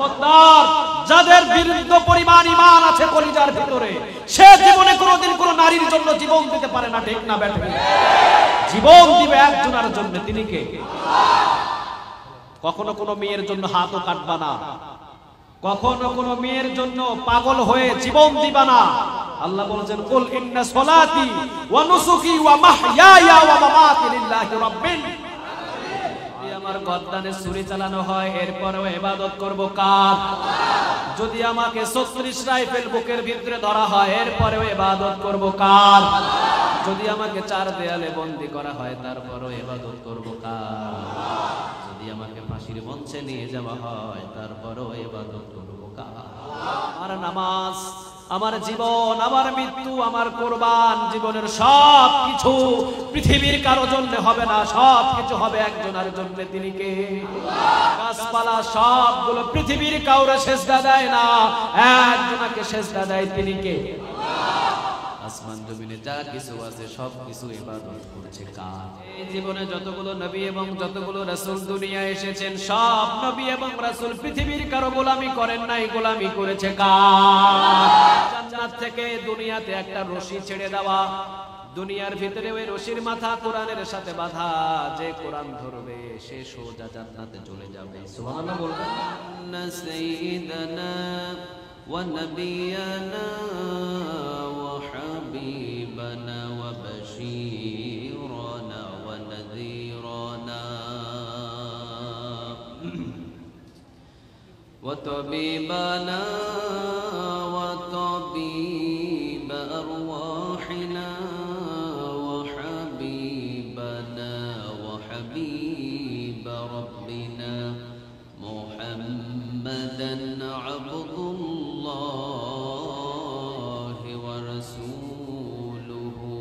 খবরদার, যাদের বিরুদ্ধ পরিমাণ ঈমান আছে কলিজার ভিতরে, সে জীবনে কোনোদিন কোনো নারীর জন্য জীবন দিতে পারে না। ঠিক না বেঠিক? জীবন দিবে একজনের জন্য, তিনি কে? কখনো কোনো মেয়ের জন্য হাতও কাটবা না, কখনো কোনো মেয়ের জন্য পাগল হয়ে জীবন দিবা না। আল্লাহ বলেছেন, কুল ইন্না সলাতি ওয়া নুসুকি ওয়া মাহইয়ায়া ওয়া মামাতি লিল্লাহি রাব্বিল আলামিন। আমার গর্দানে ছুরি চালানো হয়, এরপরেও ইবাদত করব কার? যদি আমাকে 36 রাইফেল বুকের ভিতরে ধরা হয়, এরপরেও ইবাদত করব কার? যদি আমাকে 4 দেয়ালে বন্দী করা হয়, তারপরেও ইবাদত করব কার? যদি আমাকে ফাঁসির মঞ্চে নিয়ে যাওয়া হয়, তারপরেও ইবাদত করব কার? আমার নামাজ, আমার জীবন, আমার মৃত্যু, আমার কোরবান, জীবনের সব কিছু পৃথিবীর কারো জন্য হবে না, সব কিছু হবে একজনের জন্য। তিনি কে? গাছপালা সবগুলো পৃথিবীর কাউরে সেজদা দেয় না, একজনকে সেজদা দেয়। তিনি কে? আসমান জমিনে যা কিছু আছে সব কিছু ইবাদত করছে কার? এই জীবনে যতগুলো নবী এবং যতগুলো রাসূল দুনিয়ায় এসেছেন, সব নবী এবং রাসূল পৃথিবীর কারো গোলামি করেন নাই, গোলামি করেছে কার? জান্নাত থেকে দুনিয়াতে একটা রশি ছেড়ে দেওয়া, দুনিয়ার ভিতরে ওই রশির মাথা কোরআনের সাথে বাঁধা, যে কোরআন ধরবে সে সোজা জান্নাতে চলে যাবে। সুবহানাল্লাহ বলবেন। না সাইয়্যিদানা ওয়া নাবিয়ানা ওয়া হাবিবানা ওয়া বাশীরানা ওয়া নাযীরানা ওয়া তাবিবানা ওয়া তাবিব আরওয়াহিনা ওয়া হাবিবানা ওয়া হাবিব রাব্বিনা মুহাম্মাদান আবদুল্লাহি ওয়া রাসূলুহু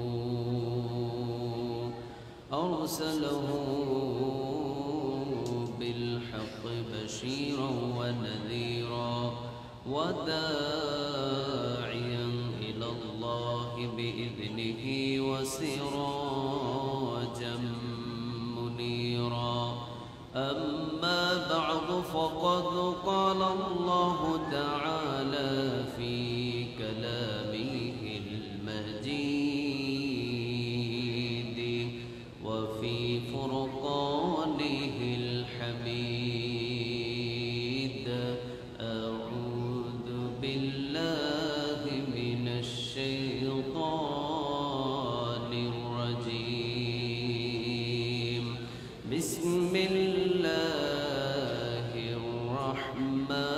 আরসালাহু বিল হাক্কি বাশীরান ওয়া নাযীরা ওয়া দা'iয়ান ইলাল্লাহি বিইذনিহি ওয়া সিরাজাম মুনীরা। أما بعد فقد قال الله تعالى في كلامه المجيد وفي فرقانه الحميد. أعوذ بالله من الشيطان الرجيم. بسم الله الرحمن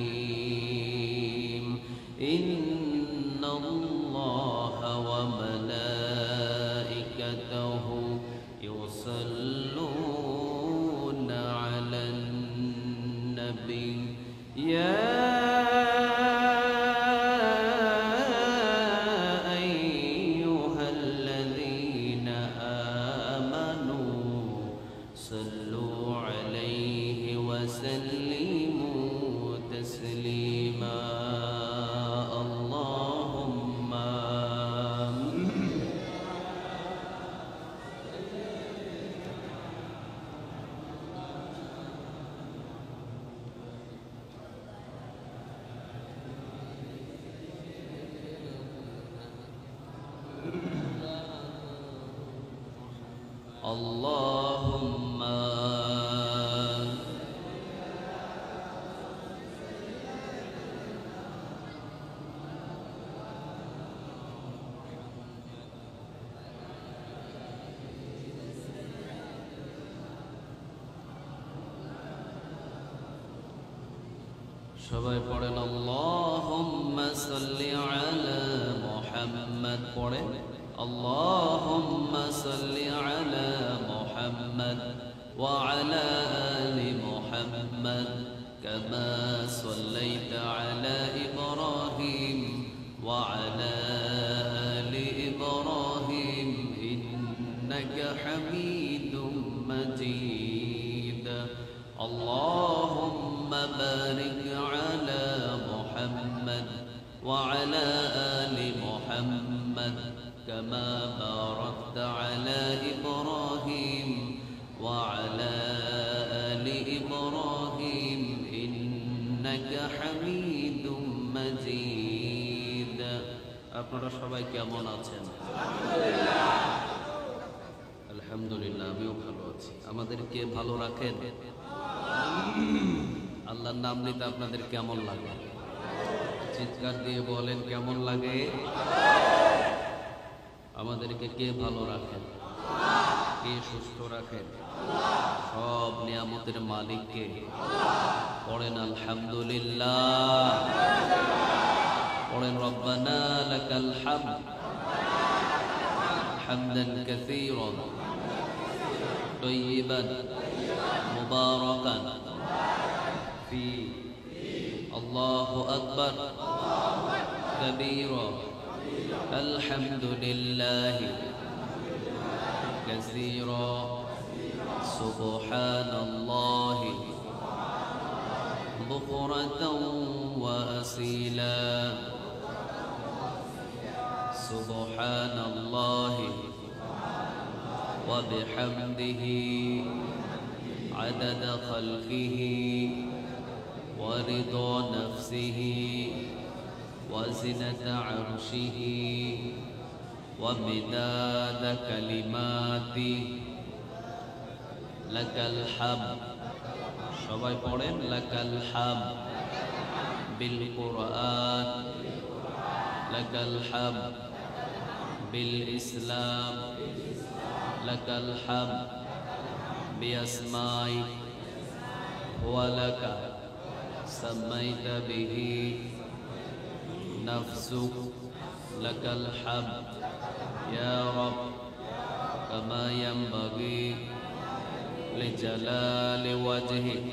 الرحيم. إن الله وملائكته يصلون على النبي يا أيها الذين آمنوا صلوا عليه وسلموا تسليما. اللهم اللهم সবাই পড়েন আল্লাহুম্মা সাল্লি আলা মুহাম্মাদ। পড়েন আল্লাহুম্মা সাল্লি আলা মুহাম্মাদ ওয়া আলা আলি মুহাম্মাদ কামা সাল্লাইতা আলা ইব্রাহিম ওয়া আলা আলি ইব্রাহিম ইন্নাকা হামিদুম মাজিদ। আল্লাহুম্মা বারিক আলা মুহাম্মাদ ওয়া আলা আলি মুহাম্মাদ كما باركت على إبراهيم وعلى آل إبراهيم ইন্নাকা হামিদুম মাজিদ। আপনারা সবাই কেমন আছেন? আলহামদুলিল্লাহ, আমিও ভালো আছি। আমাদেরকে ভালো রাখেন। আল্লাহর নাম নিতে আপনাদের কেমন লাগে? চিৎকার দিয়ে বলেন, কেমন লাগে? আমাদেরকে কে ভালো রাখেন? কে সুস্থ রাখেন? সব নিয়ামতের মালিক কে? পড়েন আলহামদুলিল্লাহ, পড়েন রব্বানা লাকাল হামদ হামদান কাসীরান তাইয়িবান মুবারাকান ফি। আল্লাহু আকবার কাবীরা আলহামদুলিল্লাহি কাসীরা সুবহানাল্লাহি বুকরাতাও ওয়া আসীলা। সুবহানাল্লাহি ওয়া বিহামদিহি আদাদা খালকিহি ওয়া রিদা নাফসিহি ওয়া জিনাতা আরশিহি ওয়া মিদাদা কালিমাতিহি। লাকাল হামদ। সবাই পড়েন লাকাল হামদ বিল কুরআন, লাকাল হামদ বিল ইসলাম, লাকাল হামদ বিআসমাইক ওয়া লাকা সামাইতা বিহি নাফসুক। লাকাল হামদ ইয়া রাব কামা ইয়ানবাগি লিজালালি ওয়াজহিক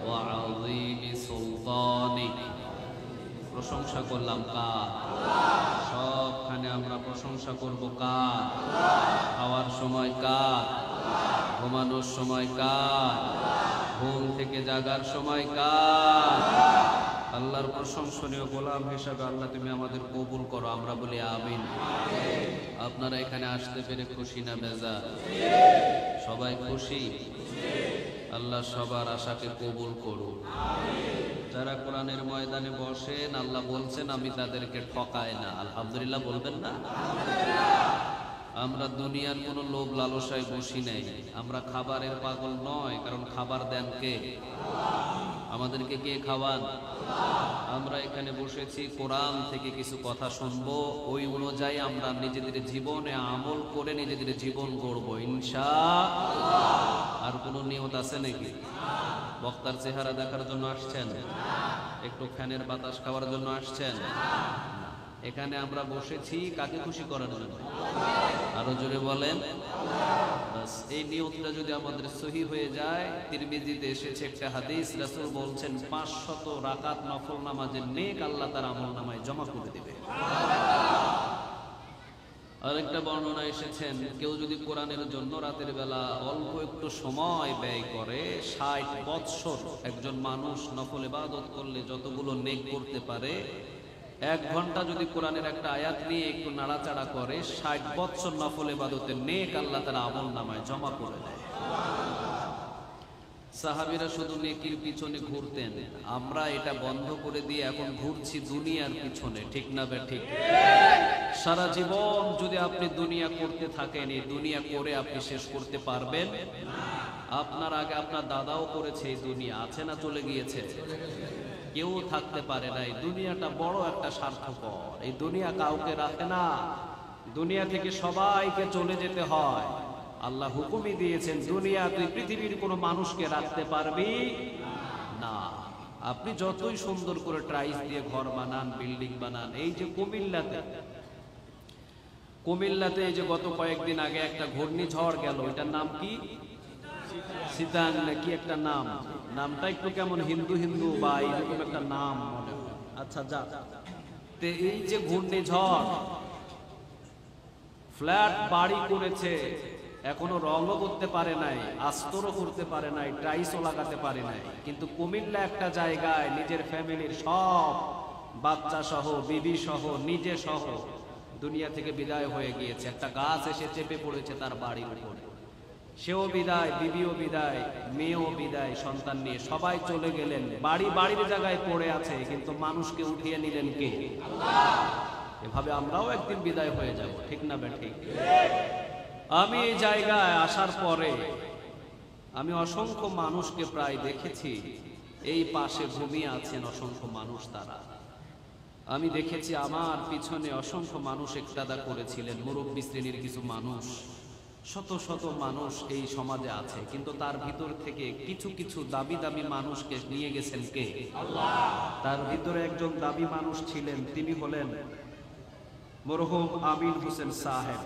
ওয়া আযীমি সুলতানিক। প্রশংসা করলাম কার? সবখানে আমরা প্রশংসা করব কার? খাওয়ার সময় কার? ঘুমানোর সময় কার? ঘুম থেকে জাগার সময় কার? আল্লাহর প্রশংসনীয় গোলাম হিসাবে আল্লাহ তুমি আমাদের কবুল করো। আমরা বলি আমিন। আপনারা এখানে আসতে পেরে খুশি না বেজার? সবাই খুশি? আল্লাহ সবার আশাকে কবুল করুন। যারা কোরআনের ময়দানে বসেন, আল্লাহ বলছেন আমি তাদেরকে ঠকাই না। আলহামদুলিল্লাহ বলবেন না? আমরা দুনিয়ার কোনো লোভ লালসায় বসি নাই। আমরা খাবারের পাগল নয়, কারণ খাবার দেন কে? আমাদেরকে কে খাওয়ান? আমরা এখানে বসেছি কোরআন থেকে কিছু কথা শুনবো, ওই অনুযায়ী আমরা নিজেদের জীবনে আমল করে নিজেদের জীবন গড়বো ইনশাআল্লাহ। আর কোনো নিয়ত আছে নাকি? বক্তার চেহারা দেখার জন্য আসছেন? একটু ফ্যানের বাতাস খাওয়ার জন্য আসছেন? এখানে আমরা বসেছি কাকে খুশি করার জন্য? আরো জোরে বলেন। বাস এই নিয়তটা যদি আমাদের সহি হয়ে যায়, তিরমিজিতে এসেছে একটা হাদিস, রাসূল বলছেন 500 রাকাত নফল নামাজের নেক আল্লাহ তার আমলনামায় জমা করে দেবে। আরেকটা বর্ণনা এসেছেন, কেউ যদি কোরআনের জন্য রাতের বেলা অল্প একটু সময় ব্যয় করে, 60 বৎসর একজন মানুষ নফল ইবাদত করলে যতগুলো নেক করতে পারে, 1 ঘন্টা যদি কোরআনের একটা আয়াত নিয়ে একটু নাড়াচাড়া করে, 60 বৎসর নফল ইবাদতের নেক আল্লাহ তার আমলনামায় জমা করে দেয়। সাহাবীরা শুধু নেকির পিছনে ঘুরতেন, আমরা এটা বন্ধ করে দিয়ে এখন ঘুরছি দুনিয়ার পিছনে। ঠিক না বে ঠিক? সারা জীবন যদি আপনি দুনিয়া করতে থাকেন, এই দুনিয়া করে আপনি শেষ করতে পারবেন? আপনার আগে আপনার দাদাও করেছে এই দুনিয়া, আছে না চলে গিয়েছে? কেউ থাকতে পারে না। এই দুনিয়াটা বড় একটা স্বার্থপর। এই দুনিয়া কাউকে রাখে না। দুনিয়া থেকে সবাইকে চলে যেতে হয়। আল্লাহ হুকুমই দিয়েছেন, দুনিয়া তুই পৃথিবীর কোনো মানুষকে রাখতে পারবি না। আপনি যতই সুন্দর করে টাইলস দিয়ে ঘর বানান, বিল্ডিং বানান। এই যে কুমিল্লাতে এই যে গত কয়েকদিন আগে একটা ঘূর্ণিঝড় গেল, এটার নাম কি? সিতাং নাকি একটা নাম, নামটা একটু কেমন হিন্দু হিন্দু বা এরকম একটা নাম মনে হয়। আচ্ছা যা, এই যে ঘূর্ণিঝড় ফ্ল্যাট বাড়ি করেছে, এখনো রঙও করতে পারে নাই, আস্তরও করতে পারে নাই, টাইলসও লাগাতে পারে নাই, কিন্তু কুমিল্লা একটা জায়গায় নিজের ফ্যামিলির সব বাচ্চা সহ, বিবি সহ, নিজে সহ দুনিয়া থেকে বিদায় হয়ে গিয়েছে। একটা গাছ এসে চেপে পড়েছে তার বাড়ির উপরে। সেও বিদায়, বিবিও বিদায়, মেয়েও বিদায়, সন্তান নিয়ে সবাই চলে গেলেন। বাড়ির জায়গায় পড়ে আছে, কিন্তু মানুষকে উঠিয়ে নিলেন কে? এভাবে আমরাও একদিন বিদায় হয়ে যাব, ঠিক না বেঠিক? আমি এই জায়গায় আসার পরে আমি অসংখ্য মানুষকে প্রায় দেখেছি, এই পাশে ঘুমিয়ে আছেন অসংখ্য মানুষ। তারা আমি দেখেছি আমার পিছনে অসংখ্য মানুষ ইক্তাদা করেছিলেন, মুরব্বী শ্রেণীর কিছু মানুষ, শত শত মানুষ এই সমাজে আছে, কিন্তু তার ভিতর থেকে কিছু কিছু দামি দামি মানুষকে নিয়ে গেছেন কে? আল্লাহ। তার ভিতরে একজন দামি মানুষ ছিলেন, তিনি হলেন মরহুম আমিন হোসেন সাহেব।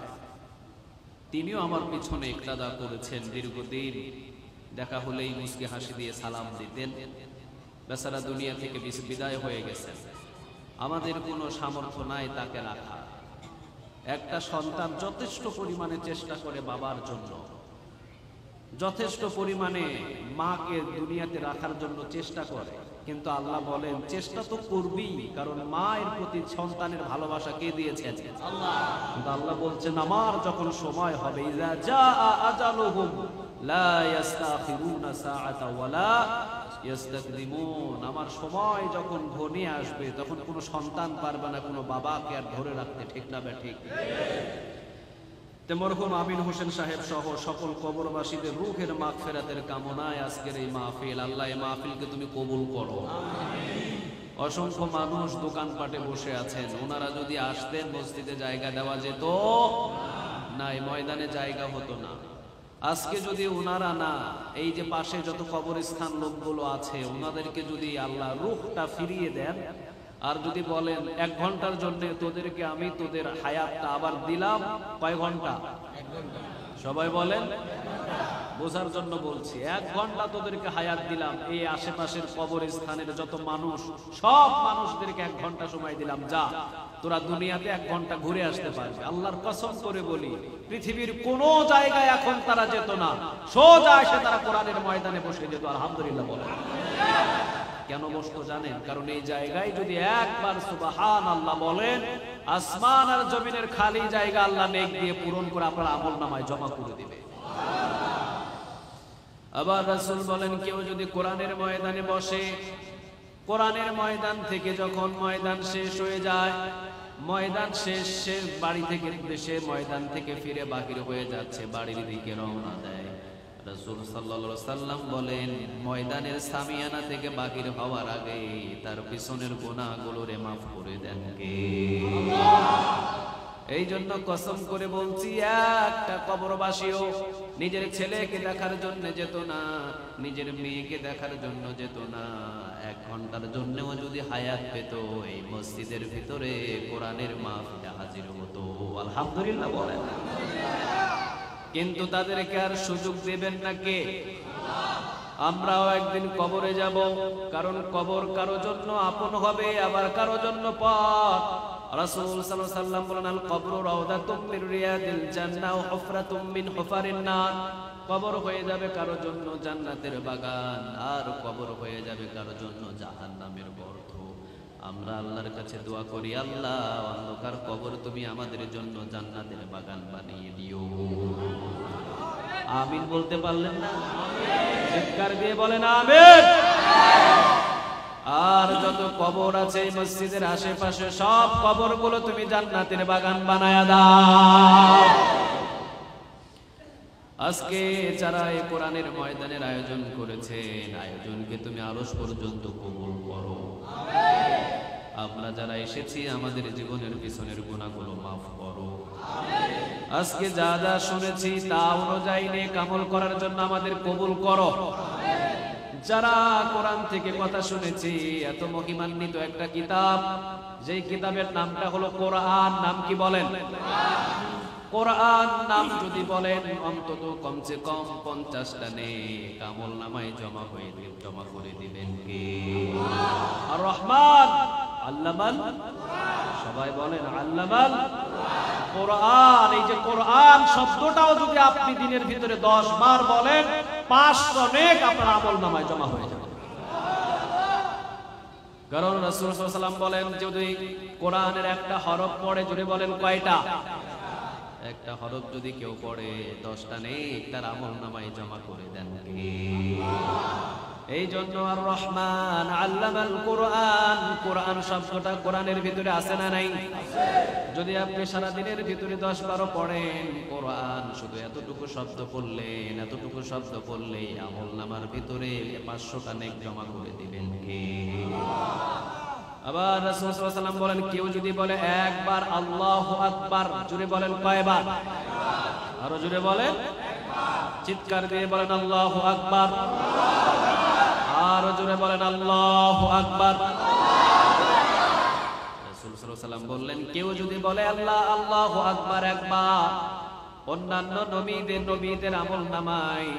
তিনিও আমার পিছনে ইক্তাদা করেছেন দীর্ঘদিন। দেখা হলেই মুস্কি হাসি দিয়ে সালাম দিতেন। বেচারা দুনিয়া থেকে বিদায় হয়ে গেছেন। আমাদের কোনো সামর্থ্য নাই তাকে রাখা। একটা সন্তান যথেষ্ট পরিমাণে চেষ্টা করে বাবার জন্য, যথেষ্ট পরিমাণে মাকে দুনিয়াতে রাখার জন্য চেষ্টা করে, কিন্তু আল্লাহ বলেন চেষ্টা তো করবি, কারণ মায়ের প্রতি সন্তানের ভালোবাসা কে দিয়েছেন? আল্লাহ। কিন্তু আল্লাহ বলছেন আমার যখন সময় হবে, ইযা জাআ আজালুহুম লা ইস্তাখিরুনা সাআতা ওয়ালা ইস্তাকদিমুন, আমার সময় যখন ঘনিয়ে আসবে তখন কোনো সন্তান পারবে না কোনো বাবাকে আর ধরে রাখতে, ঠিক না বেঠিক? মরহুম আমিন হোসেন সাহেব সহ সকল কবরবাসীদের রূহের মাগফিরাতের কামনায় আজকের এই মাহফিল, আল্লাহ এই মাহফিলকে তুমি কবুল করো। অসংখ্য মানুষ দোকানপাটে বসে আছেন, ওনারা যদি আসতেন মসজিদে জায়গা দেওয়া যেত না, এই ময়দানে জায়গা হতো না। আজকে যদি ওনারা না, এই যে পাশে যত কবরস্থান লোকগুলো আছে, ওনাদেরকে যদি আল্লাহ রূহটা ফিরিয়ে দেন, আর যদি বলেন 1 ঘন্টার জন্য তোদেরকে আমি তোদের হায়াতটা আবার দিলাম, কয় ঘন্টা? সবাই বলেন, বোঝার জন্য বলছি। 1 ঘন্টা তোদেরকে হায়াত দিলাম, এই আশেপাশের কবরস্থানের যত মানুষ, সব মানুষদেরকে 1 ঘন্টা সময় দিলাম, যা তোরা দুনিয়াতে 1 ঘন্টা ঘুরে আসতে পারবে। আল্লাহর কসম করে বলি, পৃথিবীর কোন জায়গায় এখন তারা যেত না, সোজা এসে তারা কোরআনের ময়দানে বসে যেত। আলহামদুলিল্লাহ বলেন। কেন বসতো জানেন? কারণ এই জায়গায় যদি একবার সুবহানাল্লাহ বলেন, আসমান আর জমিনের খালি জায়গা আল্লাহ নেক দিয়ে পূরণ করে আপনার আমলনামায় জমা করে দিবে। আবার রাসূল বলেন, কেউ যদি কোরআনের ময়দানে বসে, কোরআনের ময়দান থেকে যখন ময়দান শেষ হয়ে যায়, ময়দান শেষ, বাড়ি থেকে দেশে ময়দান থেকে ফিরে বাহির হয়ে যাচ্ছে, বাড়ির দিকে রওনা দেয়, রাসূল সাল্লাল্লাহু আলাইহি সাল্লাম বলেন ময়দানের সামিয়ানা থেকে বাহির হওয়ার আগে তার পিছনের গুনাহগুলোরে maaf করে দেন কে? আল্লাহ। এই জন্য কসম করে বলছি, একটা কবরবাসীও নিজের ছেলেকে দেখার জন্য যেত না, নিজের মেয়েকে দেখার জন্য যেত না। 1 ঘন্টার জন্যও যদি হায়াত পেত, এই মসজিদের ভিতরে কোরআনের মাহফিলে হাজির হতো। আলহামদুলিল্লাহ বলেন। কিন্তু তাদেরকে আর সুযোগ দেবেন না কে? আমরাও একদিন কবরে যাব, কারণ কবর কারো জন্য আপন হবে, আবার কারো জন্য পথ। রাসূল সাল্লাল্লাহু আলাইহি ওয়াসাল্লাম বলেন, আল কবরু রাউদাতুম মির রিয়াদিল জান্নাহ ওয়া হুফরাতুম মিন হুফারিন নার। কবর হয়ে যাবে কারো জন্য জান্নাতের বাগান, আর কবর হয়ে যাবে কারো জন্য জাহান্নামের গর্ত। আমরা আল্লাহর কাছে দোয়া করি, আল্লাহ অন্ধকার কবর তুমি আমাদের জন্য জান্নাতের বাগান বানিয়ে দিও। আমিন বলতে পারলেন না? চিৎকার দিয়ে বলেন আমিন। আর যত কবর আছে মসজিদের আশেপাশে, সব কবরগুলো তুমি জান্নাতের বাগান বানায়া দাও। আজকে যারা এই কোরআনের ময়দানের আয়োজন করেছেন, আয়োজনকে তুমি আরশ পর্যন্ত কবুল করো। আমরা যারা এসেছি আমাদের জীবনের পিছনের গুনাহগুলো মাফ করো। আজকে যা যা শুনেছি তা অনুযায়ী নেক আমল করার জন্য আমাদের কবুল করো। যারা কোরআন থেকে কথা শুনেছি, এত মহিমান্বিত একটা কিতাব, যেই কিতাবের নামটা হলো কোরআন, নাম কি বলেন? কোরআন নাম যদি বলেন, অন্তত কমসে কম 50টা নেক আমল নামায় জমা করে দিবেন কে? আর রহমান আল্লামাল, সবাই বলেন আল্লামাল কোরআন। এই যে কোরআন শব্দটাও যদি আপনি দিনের ভিতরে 10 বার বলেন, 500 নেক আপনার আমল নামায় জমা হয়ে যাবে। কারণ রাসূল সাল্লাল্লাহু আলাইহি ওয়াসাল্লাম বলেন, যদি কোরআনের একটা হরফ পড়ে, জুড়ে বলেন কয়টা? একটা হরফ যদি কেউ পড়ে 10টা নেক তার আমল নামায় জমা করে দেন কে? এই জন্য আর রহমান আল্লামাল কোরআন, কোরআন শব্দটা কোরআনের ভিতরে আছে না নাই? যদি আপনি সারা দিনের ভিতরে 10-12 পড়েন কোরআন, শুধু এতটুকু শব্দ পড়লেন, এতটুকু শব্দ পড়লে আমল নামার ভিতরে 500টা নেক জমা করে দিবেন কে? আবার রাসূল সাল্লাল্লাহু আলাইহি ওয়াসাল্লাম বলেন, কেউ যদি বলে একবার আল্লাহু আকবার, জোরে বলেন কয়বার? আরো জোরে বলেন, চিৎকার দিয়ে বলেন আল্লাহু আকবার, আরো জোরে বলেন আল্লাহু আকবার। রাসূল সাল্লাল্লাহু আলাইহি ওয়াসাল্লাম বললেন, কেউ যদি বলে আল্লাহু আকবার একবার, অন্যান্য নবীদের আমল নামায়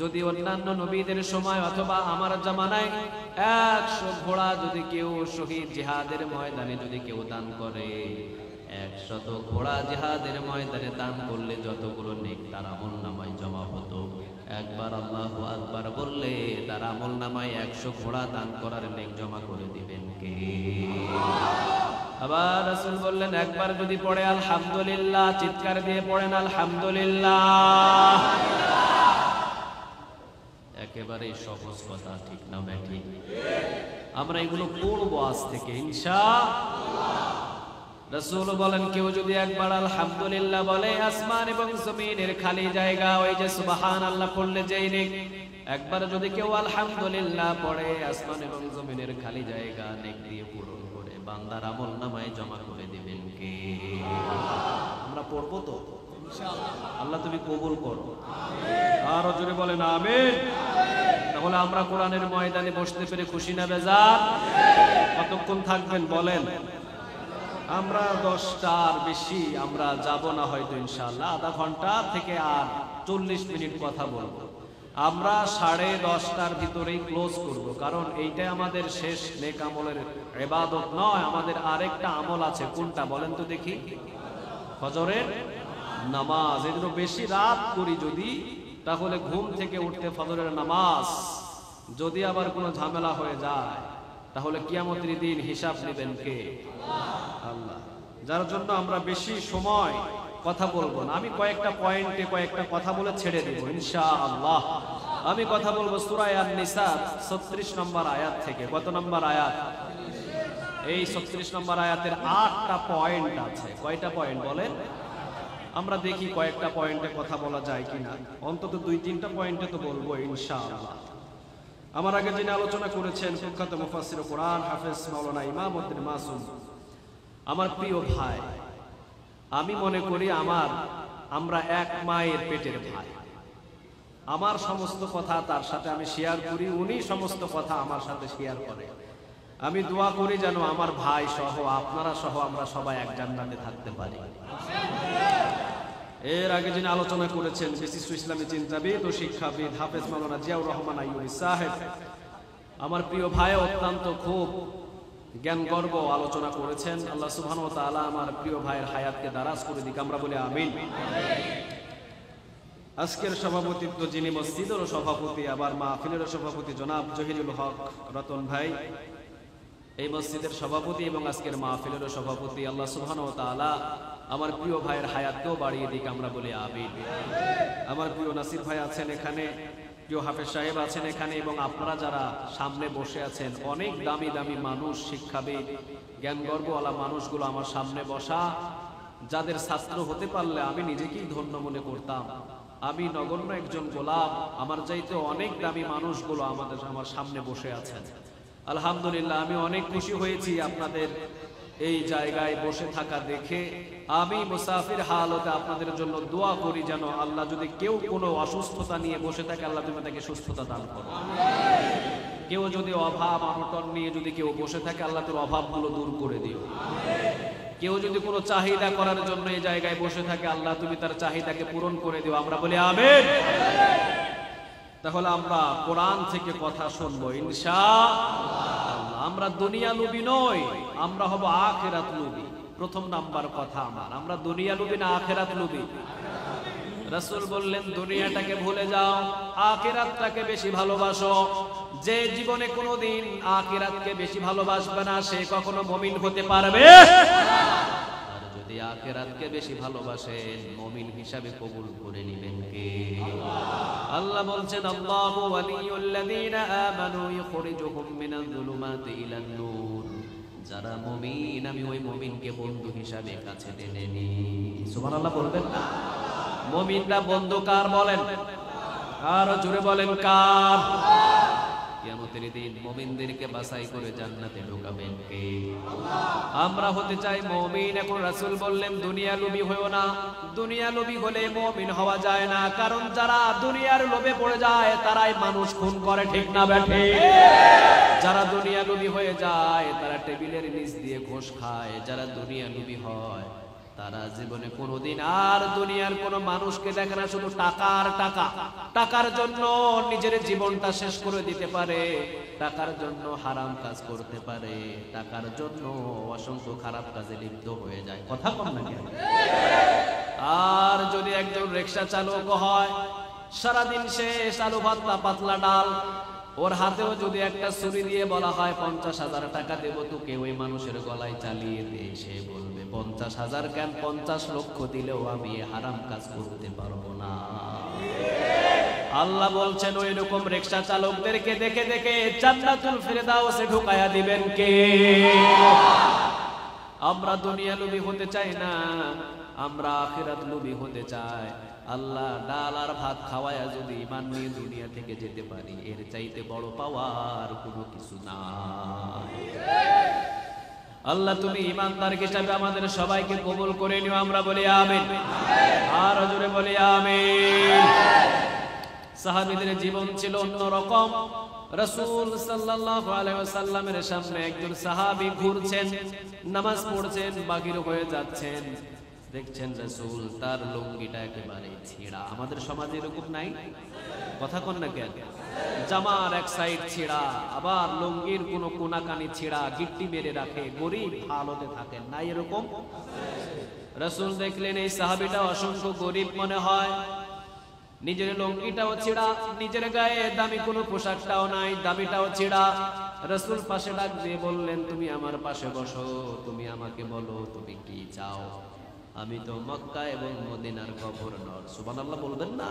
যদি অন্যান্য নবীদের সময় অথবা আমার জামানায় 100 ঘোড়া যদি কেউ শহীদ জিহাদের ময়দানে যদি কেউ দান করে, 100 ঘোড়া জিহাদের ময়দানে দান করলে যতগুলো নেক তার আমল নামায় জমা হতো, একবার আল্লাহু আকবার বললে তার আমল নামায় 100 ঘোড়া দান করার নেক জমা করে দিবেন কে? আবার রাসূল বললেন, একবার যদি পড়ে আলহামদুলিল্লাহ, চিৎকার দিয়ে পড়েন আলহামদুলিল্লাহ। একেবারে সহজ কথা, ঠিক না ব্যাঠি? আমরা এগুলো পড়বো আজ থেকে ইনশাআল্লাহ। রাসূল বলেন, কেউ যদি একবার আলহামদুলিল্লাহ বলে, আসমান এবং জমিনের খালি জায়গা, ওই যে সুবহানাল্লাহ পড়লে যেই নেক, একবার যদি কেউ আলহামদুলিল্লাহ পড়ে, আসমান এবং জমিনের খালি জায়গা নেক দিয়ে পূরণ করে বান্দার আমল নামায় জমা করে দিবেন কে? আমরা পড়বো তো ইনশাআল্লাহ। আল্লাহ তুমি কবুল করো, আরো জোরে বলেন আমিন। তাহলে আমরা কোরআনের ময়দানে বসতে পেরে খুশি না বেজার? কতক্ষণ থাকবেন বলেন? আমরা 10টার বেশি আমরা যাব না হয়তো ইনশাআল্লাহ, আধা ঘন্টা থেকে আর 40 মিনিট কথা বলবো। আমরা 10:30টার ভিতরেই ক্লোজ করব, কারণ এইটাই আমাদের শেষ নেক আমলের ইবাদত নয়, আমাদের আরেকটা আমল আছে। কোনটা বলেন তো দেখি? ফজরের নামাজ। এজন্য বেশি রাত করি যদি, তাহলে ঘুম থেকে উঠতে ফজরের নামাজ যদি আবার কোনো ঝামেলা হয়ে যায়, তাহলে কিয়ামতের দিন হিসাব নেবেন কে? আল্লাহ। যার জন্য আমরা বেশি সময় কথা বলবো না, আমি কয়েকটা পয়েন্টে কয়েকটা কথা বলে ছেড়ে দেব ইনশাআল্লাহ। আমি কথা বলবো সূরা আন-নিসা 36 নম্বর আয়াত থেকে। কত নম্বর আয়াত? এই 36 নম্বর আয়াতের 8টা পয়েন্ট আছে। কয়টা পয়েন্ট বলেন? আমরা দেখি কয়েকটা পয়েন্টে কথা বলা যায় কিনা, অন্তত 2-3টা পয়েন্টে তো বলবো ইনশাআল্লাহ। আমার আগে যিনি আলোচনা করেছেন প্রখ্যাত মুফাসসির কোরআন হাফেজ মাওলানা ইমামউদ্দিন মাসুম, আমার প্রিয় ভাই, আমি মনে করি আমরা এক মায়ের পেটের ভাই। আমার সমস্ত কথা তার সাথে আমি শেয়ার করি, উনি সমস্ত কথা আমার সাথে শেয়ার করে। আমি দোয়া করি যেন আমার ভাই সহ আপনারা সহ আমরা সবাই এক জান্নাতে থাকতে পারি। এর আগে যিনি আলোচনা করেছেন বিশিষ্ট ইসলামী চিন্তাবিদ ও শিক্ষাবিদ হাফেজ মাওলানা জিয়াউর রহমান আইয়ুবী সাহেব, আমার প্রিয় ভাই, অত্যন্ত খুব জ্ঞানগর্ভ আলোচনা করেছেন। আল্লাহ সুবহানাহু ওয়া তাআলা আমার প্রিয় ভাইয়ের হায়াতকে দারাজ করে দিক, আমরা বলি আমিন। আজকের সভাপতিত্ব যিনি মসজিদেরও সভাপতি, আবার মাহফিলেরও সভাপতি জনাব জহিরুল হক রতন ভাই, এই মসজিদের সভাপতি এবং আজকের মাহফিলেরও সভাপতি। আল্লাহ সুবহানাহু ওয়া তাআলা আমার প্রিয় ভাইয়ের হায়াতকেও বাড়িয়ে দিক, আমরা বলি আমিন। আমার প্রিয় নাসির ভাই আছেন এখানে, প্রিয় হাফেজ সাহেব আছেন এখানে, এবং আপনারা যারা সামনে বসে আছেন, অনেক দামি দামি মানুষ, শিক্ষাবিদ, জ্ঞানগর্ভওয়ালা মানুষগুলো আমার সামনে বসা, যাদের ছাত্র হতে পারলে আমি নিজেকেই ধন্য মনে করতাম। আমি নগণ্য একজন গোলাম, আমার চাইতে অনেক দামি মানুষগুলো আমার সামনে বসে আছেন। আলহামদুলিল্লাহ, আমি অনেক খুশি হয়েছি আপনাদের এই জায়গায় বসে থাকা দেখে। আমি মুসাফির হালতে আপনাদের জন্য দোয়া করি যেন আল্লাহ, যদি কেউ কোনো অসুস্থতা নিয়ে বসে থাকে, আল্লাহ তুমি তাকে সুস্থতা দান করো। কেউ যদি অভাব অনটন নিয়ে যদি কেউ বসে থাকে, আল্লাহ তোর অভাবগুলো দূর করে দিও। কেউ যদি কোনো চাহিদা করার জন্য এই জায়গায় বসে থাকে, আল্লাহ তুমি তার চাহিদাকে পূরণ করে দিও, আমরা বলি আমিন। তাহলে আমরা কোরআন থেকে কথা শুনবো ইনশাআল্লাহ। আমরা দুনিয়া লোভী নই, আমরা হব আখিরাত লোভী। প্রথম নাম্বার কথা আমরা দুনিয়া লোভী না আখিরাত লোভী? রাসূল বললেন, দুনিয়াটাকে ভুলে যাও, আখিরাতটাকে বেশি ভালোবাসো। যে জীবনে কোনোদিন আখিরাতকে বেশি ভালোবাসবে না, সে কখনো মুমিন হতে পারবে। আর যদি যদি আখিরাতকে বেশি ভালোবাসেন মুমিন হিসাবে কবুল করে নেবেন কে? আল্লাহ বলছেন আল্লাহু ওয়ালিয়ুল্লাযীনা আমানু ইখরিজুহুম মিনাজ যুলুমাতি ইলান নূর। যারা মুমিন আমি ওই মুমিনকে বন্ধু হিসাবে কাছে টেনে নিই। সুবহানাল্লাহ বলবেন না? মুমিনরা বন্ধু কার বলেন? আর জোরে বলেন কার? কিয়ামতের দিন মুমিনদেরকে বাছাই করে জান্নাতে ঢোকাবেন কে? আমরা হতে চাই মুমিন। এখন রাসূল বললেন দুনিয়া লোভী হয়ো না। দুনিয়া লোভী হলে মুমিন হওয়া যায় না, কারণ যারা দুনিয়ার লোভে পড়ে যায় তারাই মানুষ খুন করে, ঠিক না বেঠে? যারা দুনিয়া লোভী হয়ে যায় তারা টেবিলের নিচ দিয়ে ঘুষ খায়। যারা দুনিয়া লোভী হয় তারা জীবনে কোনোদিন আর দুনিয়ার কোনো মানুষকে দেখে না, শুধু টাকার টাকা। টাকার জন্য নিজের জীবনটা শেষ করে দিতে পারে, টাকার জন্য হারাম কাজ করতে পারে, টাকার জন্য অসংখ্য খারাপ কাজে লিপ্ত হয়ে যায়। কথা কম না কেন? আর যদি একজন রিকশা চালক হয়, সারাদিন সে আলু ভাতটা পাতলা ডাল, ওর হাতেও যদি একটা ছুরি দিয়ে বলা হয় 50,000 টাকা দেবো তোকে, ওই মানুষের গলায় চালিয়ে দিয়ে সে বলবে 50,000 কেন, 50 লক্ষ দিলেও আমি হারাম কাজ করতে পারবো না। আল্লাহ বলছেন ওই রকম রিকশা চালকদেরকে দেখে দেখে জান্নাতুল ফেরদাউসে ঢুকায়া দিবেন কে? আমরা দুনিয়া লোভী হতে চাই না, আমরা আখিরাত লোভী হতে চাই। আল্লাহ ডাল আর ভাত খাওয়ায়া যদি ঈমান নিয়ে দুনিয়া থেকে যেতে পারি, এর চাইতে বড় পাওয়ার কোনো কিছু না। আল্লাহ তুমি ঈমানদার হিসাবে আমাদের সবাইকে কবুল করে নিও। আমরা বলি আমিন, আর জোরে বলি আমিন। সাহাবীদের জীবন ছিল অন্যরকম। রাসূল সাল্লাল্লাহু আলাইহি ওয়াসাল্লামের সামনে একজন সাহাবী ঘুরছেন, নামাজ পড়ছেন, বাগির হয়ে যাচ্ছেন। দেখছেন রাসূল তার লুঙ্গিটা একেবারে ছেঁড়া। আমাদের সমাজে এরকম নাই? কথা কন না কেন? জামার এক সাইড ছেঁড়া, আবার লুঙ্গির কোনো কোনাকানি ছেঁড়া, গিট্টি মেরে রাখে, গরিব হালতে থাকেন, নাই এরকম? রাসূল দেখলেন এই সাহাবীটা অসংখ্য গরিব মনে হয়, নিজের লুঙ্গিটাও ছেঁড়া, নিজের গায়ে দামি কোনো পোশাকটাও নাই, দামিটাও ছেঁড়া। রাসূল পাশে ডাক দিয়ে বললেন তুমি আমার পাশে বসো, তুমি আমাকে বলো তুমি কি চাও। আমি তো মক্কা এবং মদিনার গভর্নর। সুবহানাল্লাহ বলবেন না?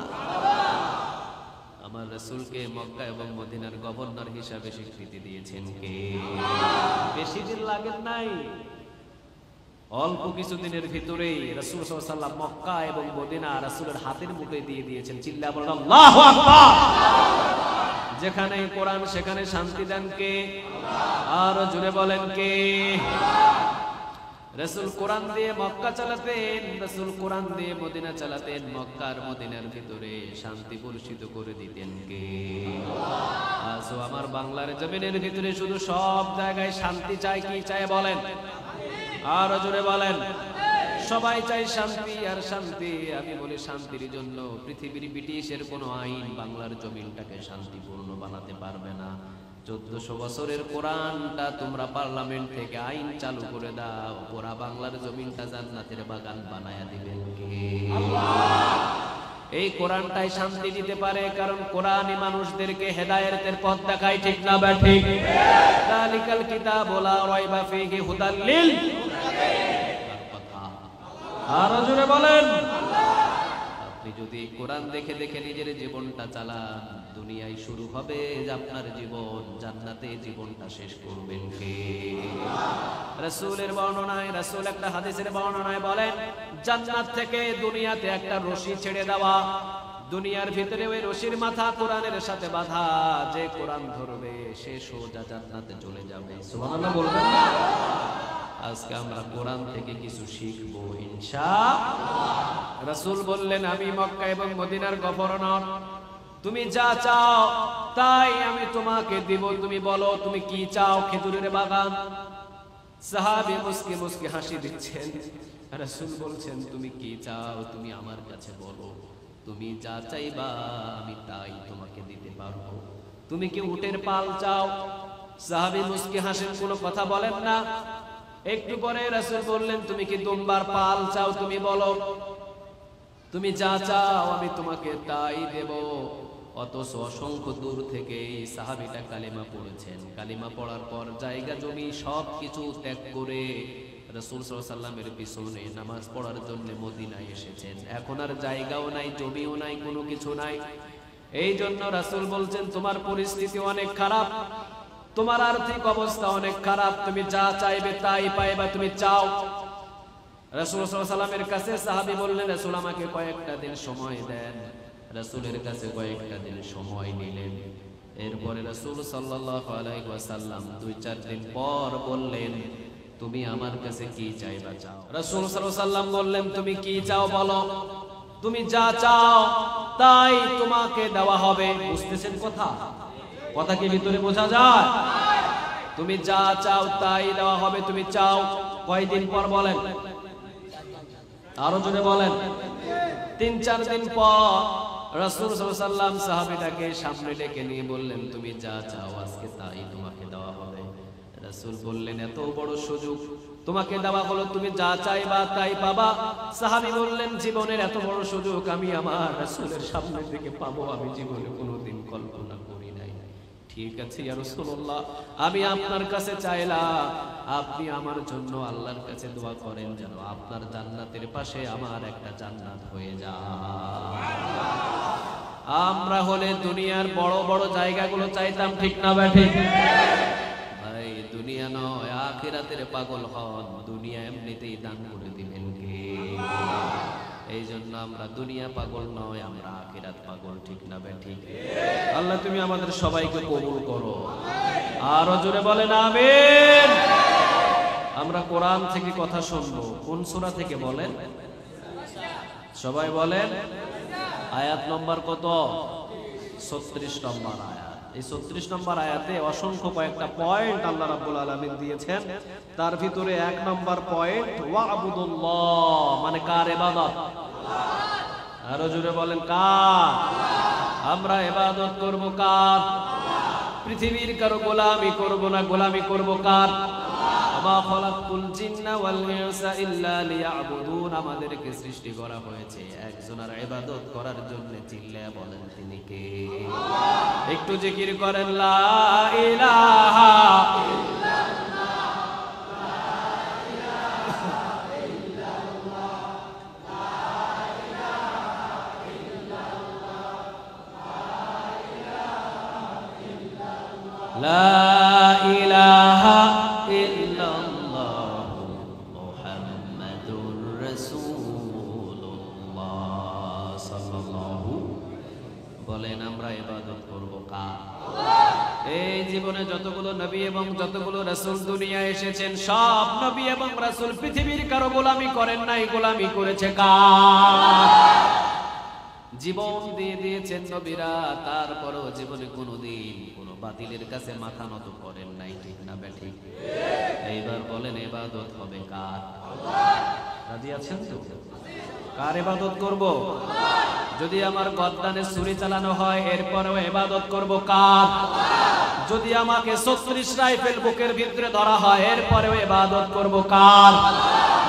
আমার রাসূলকে মক্কা এবং মদিনার গভর্নর হিসাবে স্বীকৃতি দিয়েছেন কে? বেশি দিন লাগেন নাই, অল্প কিছুদিনের ভিতরেই রাসূল সাল্লাল্লাহু আলাইহি ওয়াসাল্লাম মক্কা এবং মদিনা রাসূলের হাতের মুঠোয় দিয়ে দিয়েছেন। চিল্লায়া বলেন আল্লাহু আকবার। যেখানে কোরআন সেখানে শান্তি দেন কে? আর জোরে বলেন কে? রাসূল কোরআন দিয়ে মক্কা চালাতেন, রাসূল কোরআন দিয়ে মদিনা চালাতেন, মক্কার মদিনার ভিতরে শান্তি বর্ষিত করে দিতেন কে? আজও আমার বাংলার জমিনের ভিতরে শুধু সব জায়গায় শান্তি চাই, কি চাই বলেন? আর জোরে বলেন। সবাই চাই শান্তি আর শান্তি। আমি বলি শান্তির জন্য পৃথিবীর ব্রিটিশের কোনো আইন বাংলার জমিনটাকে শান্তিপূর্ণ বানাতে পারবে না। 1400 বছরের কোরআনটা তোমরা পার্লামেন্ট থেকে আইন চালু করে দাও, পুরা বাংলার জমিনটা জান্নাতের বাগান বানায়া দিবেন কে? এই কোরআনটাই শান্তি দিতে পারে, কারণ কোরআনই মানুষদেরকে হেদায়েতের পথ দেখায়, ঠিক না বা ঠিক? যালিকাল কিতাবু লা রাইবা ফীহি হুদাল লিল আর জোরে বলেন। আপনি যদি কোরআন দেখে দেখে নিজের জীবনটা চালান, দুনিয়ায় শুরু হবে আপনার জীবন, জান্নাতে জীবনটা শেষ করবেন কে? রাসূলের বর্ণনায়, রাসূল একটা হাদিসের বর্ণনায় বলেন জান্নাত থেকে দুনিয়াতে একটা রশি ছেড়ে দেওয়া, দুনিয়ার ভিতরে ওই রশির মাথা কোরআনের সাথে বাঁধা, যে কোরআন ধরবে সে সোজা জান্নাতে চলে যাবে। সুবহানাল্লাহ বলবেন না? আজকে আমরা কোরআন থেকে কিছু শিখবো ইনশাআল্লাহ। রাসূল বললেন আমি মক্কা এবং মদিনার গভর্নর, তুমি যা চাও তাই আমি তোমাকে দিব, তুমি বলো তুমি কি চাও। খেজুরের বাগান। সাহাবী মুস্কি মুস্কি হাসি দিচ্ছেন। রাসূল বলছেন তুমি কি চাও তুমি আমার কাছে বলো, তুমি যা চাইবা আমি তাই তোমাকে দিতে পারবো। তুমি কি উটের পাল চাও? সাহাবী মুস্কি হাসেন, কোনো কথা বলেন না। একটু পরে রাসূল বললেন তুমি কি দুম্বার পাল চাও, তুমি বলো, তুমি যা চাও আমি তোমাকে তাই দেব। অথচ অসংখ্য দূর থেকে সাহাবীটা কালিমা পড়েছেন। কালিমা পড়ার পর জায়গা জমি সবকিছু ত্যাগ করে রাসূল সাল্লাল্লাহু আলাইহি ওয়াসাল্লামের পিছনে নামাজ পড়ার জন্য মদিনায় এসেছেন। এখন আর জায়গাও নাই, জমিও নাই, কোনো কিছু নাই। এই জন্য রাসূল বলছেন তোমার পরিস্থিতি অনেক খারাপ, তোমার আর্থিক অবস্থা অনেক খারাপ, তুমি যা চাইবে তাই পাইবা, তুমি চাও। রাসূল সাল্লাল্লাহু আলাইহি ওয়াসাল্লামের কাছে সাহাবী বললেন রাসূল আমাকে কয়েকটা দিন সময় দেন। রাসূলের কাছে কয়েকটা দিন সময় নিলেন। এরপরে রাসূল সাল্লাল্লাহু আলাইহি ওয়াসাল্লাম 2-4 দিন পর বললেন তুমি আমার কাছে কি চাইবা চাও। রাসূল সাল্লাল্লাহু আলাইহি ওয়াসাল্লাম বললেন তুমি কি চাও বলো, তুমি যা চাও তাই তোমাকে দেওয়া হবে। বুঝতেছেন কথা? কথা কি ভিতরে বোঝা যায়? তুমি যা চাও তাই দেওয়া হবে, তুমি চাও। কয়দিন পর বলেন? আরো জোরে বলেন। 3-4 দিন পর রাসূল সাল্লাল্লাহু আলাইহি ওয়াসাল্লাম সাহাবীটাকে সামনে ডেকে নিয়ে বললেন তুমি যা চাও আজকে তাই তোমাকে দেওয়া হবে। রাসূল বললেন এত বড় সুযোগ তোমাকে দেওয়া হলো, তুমি যা চাইবা তাই পাবা। সাহাবী বললেন জীবনের এত বড় সুযোগ আমি আমার রাসূলের সামনে থেকে পাবো আমি জীবনে কোনোদিন কল্পনা করি নাই। ঠিক আছে ইয়া রাসূলুল্লাহ, আমি আপনার কাছে চাইলাম আপনি আমার জন্য আল্লাহর কাছে দোয়া করেন যেন আপনার জান্নাতের পাশে আমার একটা জান্নাত হয়ে যায়। আমরা হলে দুনিয়ার বড় বড় জায়গাগুলো চাইতাম, ঠিক না ব্যাঠে? ভাই দুনিয়া নয় আখিরাতের পাগল হন, দুনিয়া এমনিতেই দান করে দিবেন কে? এই জন্য আমরা দুনিয়া পাগল নয়, আমরা আখিরাত পাগল, ঠিক না ব্যাঠি? আল্লাহ তুমি আমাদের সবাইকে কবুল করো। আরো জোরে বলেন আমিন। আমরা কোরআন থেকে কথা শুনবো। কোন সূরা থেকে বলেন? সবাই বলেন। আয়াত নম্বর কত? 36 নম্বর আয়াত। এই 36 নম্বর আয়াতে অসংখ্য কয়েকটা পয়েন্ট আল্লাহ রাব্বুল আলামিন দিয়েছেন। তার ভিতরে 1 নম্বর পয়েন্ট ওয়া'বুদুল্লাহ, মানে কার ইবাদত? আরো জোরে বলেন কার? আমরা ইবাদত করব কার? পৃথিবীর কারো গোলামি করব না, গোলামি করব কার? ওয়া খালাকুল জিন্না ওয়াল ইনসা ইল্লা লিয়া'বুদুন, আমাদেরকে সৃষ্টি করা হয়েছে একজনের ইবাদত করার জন্য। চিল্লায়া বলেন তিনি কে? একটু জিকির করেন লা ইলাহা লা ইলাহা ইল্লাল্লাহ মুহাম্মাদুর রাসূলুল্লাহ সাল্লাল্লাহু। বলেন আমরা ইবাদত করব কার? এই জীবনে যতগুলো নবী এবং যতগুলো রাসূল দুনিয়ায় এসেছেন সব নবী এবং রাসূল পৃথিবীর কারো গোলামি করেন নাই, গোলামি করেছে কার? জীবন দিয়ে দিয়েছেন নবীরা, তারপরেও জীবনে কোনোদিন কোনো বাতিলের কাছে মাথা নত করেন নাই, ঠিক না ব্যাঠি? এইবার বলেন ইবাদত হবে কার? রাজি আছেন তো? কার ইবাদত করব? যদি আমার গদ্দানে ছুরি চালানো হয় এরপরেও ইবাদত করব কার? যদি আমাকে 36 রাইফেল বুকের ভিতরে ধরা হয় এরপরেও ইবাদত করব কার?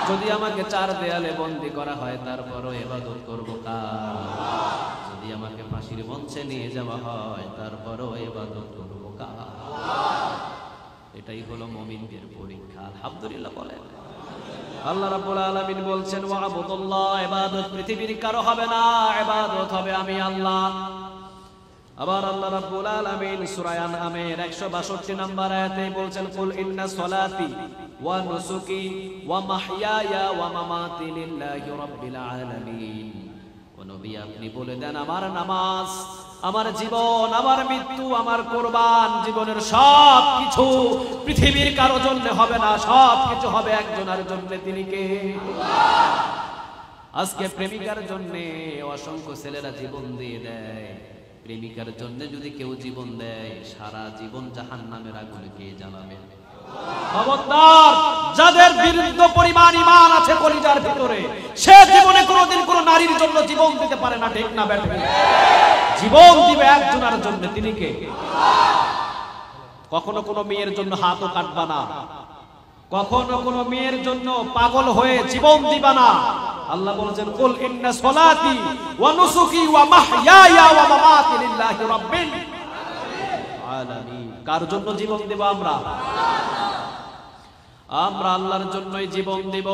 যদি আমাকে 4 দেয়ালে বন্দী করা হয় তারপরেও ইবাদত করব কার? যদি আমাকে ফাঁসির মঞ্চে নিয়ে যাওয়া হয় তারপরেও ইবাদত করব কার? এটাই হলো মুমিনদের পরীক্ষা। আলহামদুলিল্লাহ বলেন। আল্লাহ রাব্বুল আলামিন বলছেন ওয়া'বুদুল্লাহ, ইবাদত পৃথিবীর কারো হবে না, ইবাদত হবে আমি আল্লাহ। আবার আল্লাহ রাব্বুল আলামিন সূরা আনআমের 162 নম্বর আয়াতে বলছেন কুল ইন্না সলাতি ওয়া নুসুকি ওয়া মাহইয়ায়া ওয়া মামাতি লিল্লাহি রাব্বিল আলামিন। ও নবী আপনি বলে দেন আমার নামাজ, আমার জীবন, আমার মৃত্যু, আমার কুরবান, জীবনের সব কিছু পৃথিবীর কারো জন্য হবে না, সব কিছু হবে একজনের জন্য। তিনি কে? আজকে প্রেমিকার জন্য অসংখ্য ছেলেরা জীবন দিয়ে দেয়। প্রেমিকার জন্য যদি কেউ জীবন দেয় সারা জীবন জাহান্নামের আগুনে কে জ্বালাবে? খবরদার, যাদের বিরুদ্ধ পরিমাণ ঈমান আছে কলিজার ভিতরে, সে জীবনে কোনোদিন কোনো নারীর জন্য জীবন দিতে পারে না, ঠিক না ব্যাঠি? জীবন দিবে একজনের জন্য, তিনি কে? কখনো কোনো মেয়ের জন্য হাতও কাটবা না, কখনো কোনো মেয়ের জন্য পাগল হয়ে জীবন দিবা না। আল্লাহ বলেছেন কুল ইন্না সলাতি ওয়া নুসুকি ওয়া মাহইয়ায়া ওয়া মামাতি লিল্লাহি রাব্বিল আলামিন। কার জন্য জীবন দেব আমরা? আমরা আল্লাহর জন্যই জীবন দিব,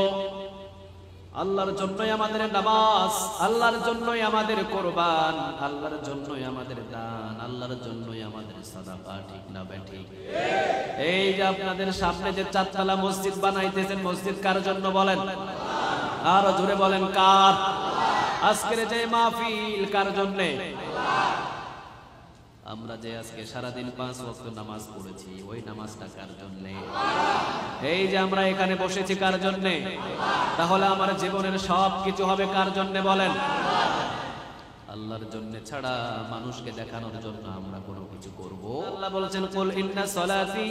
আল্লাহর জন্যই আমাদের নামাজ, আল্লাহর জন্যই আমাদের কোরবান, আল্লাহর জন্যই আমাদের দান, আল্লাহর জন্যই আমাদের সাদাকা। ঠিক না বেঠিক? এই যে আপনাদের সামনে যে চারতলা মসজিদ বানাইতেছেন, মসজিদ কার জন্য বলেন? আরো জোরে বলেন, কার? আজকের যে মাহফিল কার জন্য? আমরা যে আজকে সারাদিন 5 ওয়াক্ত নামাজ পড়েছি, ওই নামাজটা কার জন্য? এই যে আমরা এখানে বসেছি কার জন্য? তাহলে আমার জীবনের সব কিছু হবে কার জন্য বলেন? আল্লাহর জন্য ছাড়া মানুষকে দেখানোর জন্য আমরা কোনো কিছু করব? আল্লাহ বলেছেন, কুল ইন্না সলাতি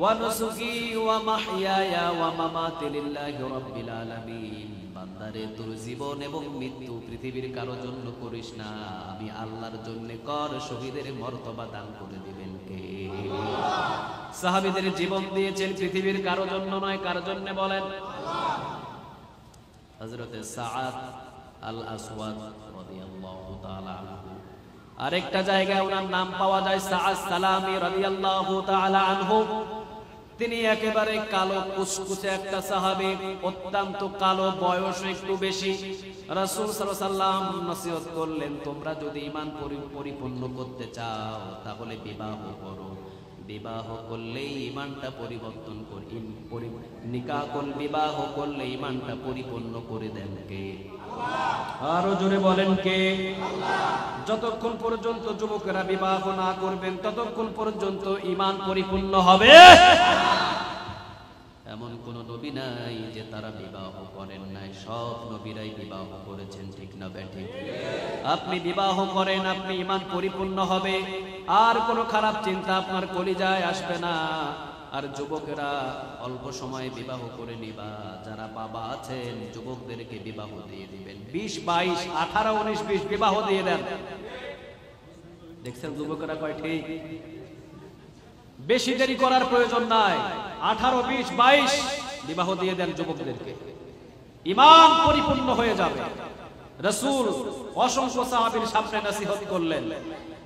ওয়া নুসুকি ওয়া মাহইয়ায়া ওয়া মামাতি লিল্লাহি রাব্বিল আলামিন। বান্দারে, তোর জীবন এবং মৃত্যু পৃথিবীর কারো জন্য করিস না, আমি আল্লাহর জন্য কর। শহীদের মর্তবা দান করে দিবেন কে? সাহাবীদের জীবন দিয়েছেন পৃথিবীর কারো জন্য নয়, কার জন্য বলেন? হযরত সাআদ আল আসওয়াদ রাদিয়াল্লাহু তাআলা আনহু। আরেকটা জায়গায় ওনার নাম পাওয়া যায় সাআদ সালামি রাদিয়াল্লাহু তাআলা আনহু। তিনি একেবারে কালো কুচকুচে একটা সাহাবী, অত্যন্ত কালো, বয়স একটু বেশি। রাসূল সাল্লাল্লাহু আলাইহি ওয়াসাল্লাম নসিহত করলেন, তোমরা যদি ঈমান পরিপূর্ণ করতে চাও তাহলে বিবাহ করো। বিবাহ করলে ঈমানটা পরিবর্তন করে, নিকাহ করলে, বিবাহ করলে ঈমানটা পরিপূর্ণ করে দেন কে? আরো জোরে বলেন, কে? যতক্ষণ পর্যন্ত যুবকেরা বিবাহ না করবেন ততক্ষণ পর্যন্ত ঈমান পরিপূর্ণ হবে। এমন কোন নবী নাই যে তারা বিবাহ করেন নাই, সব নবীরাই বিবাহ করেছেন। ঠিক না বেঠিক? আপনি বিবাহ করেন, আপনি ঈমান পরিপূর্ণ হবে, আর কোনো খারাপ চিন্তা আপনার কলিজায় আসবে না। আর যুবকেরা অল্প সময়ে বিবাহ করে নিবা। যারা বাবা আছেন যুবকদেরকে বিবাহ দিয়ে দিবেন, 20, 22, 18, 19, 20 বিবাহ দিয়ে দেন। দেখছেন যুবকেরা কয় ঠিক? বেশি দেরি করার প্রয়োজন নাই, 18, 20, 22 বিবাহ দিয়ে দেন যুবকদেরকে, ঈমান পরিপূর্ণ হয়ে যাবে। রাসূল অসংখ্য সাহাবীর সামনে নসিহত করলেন,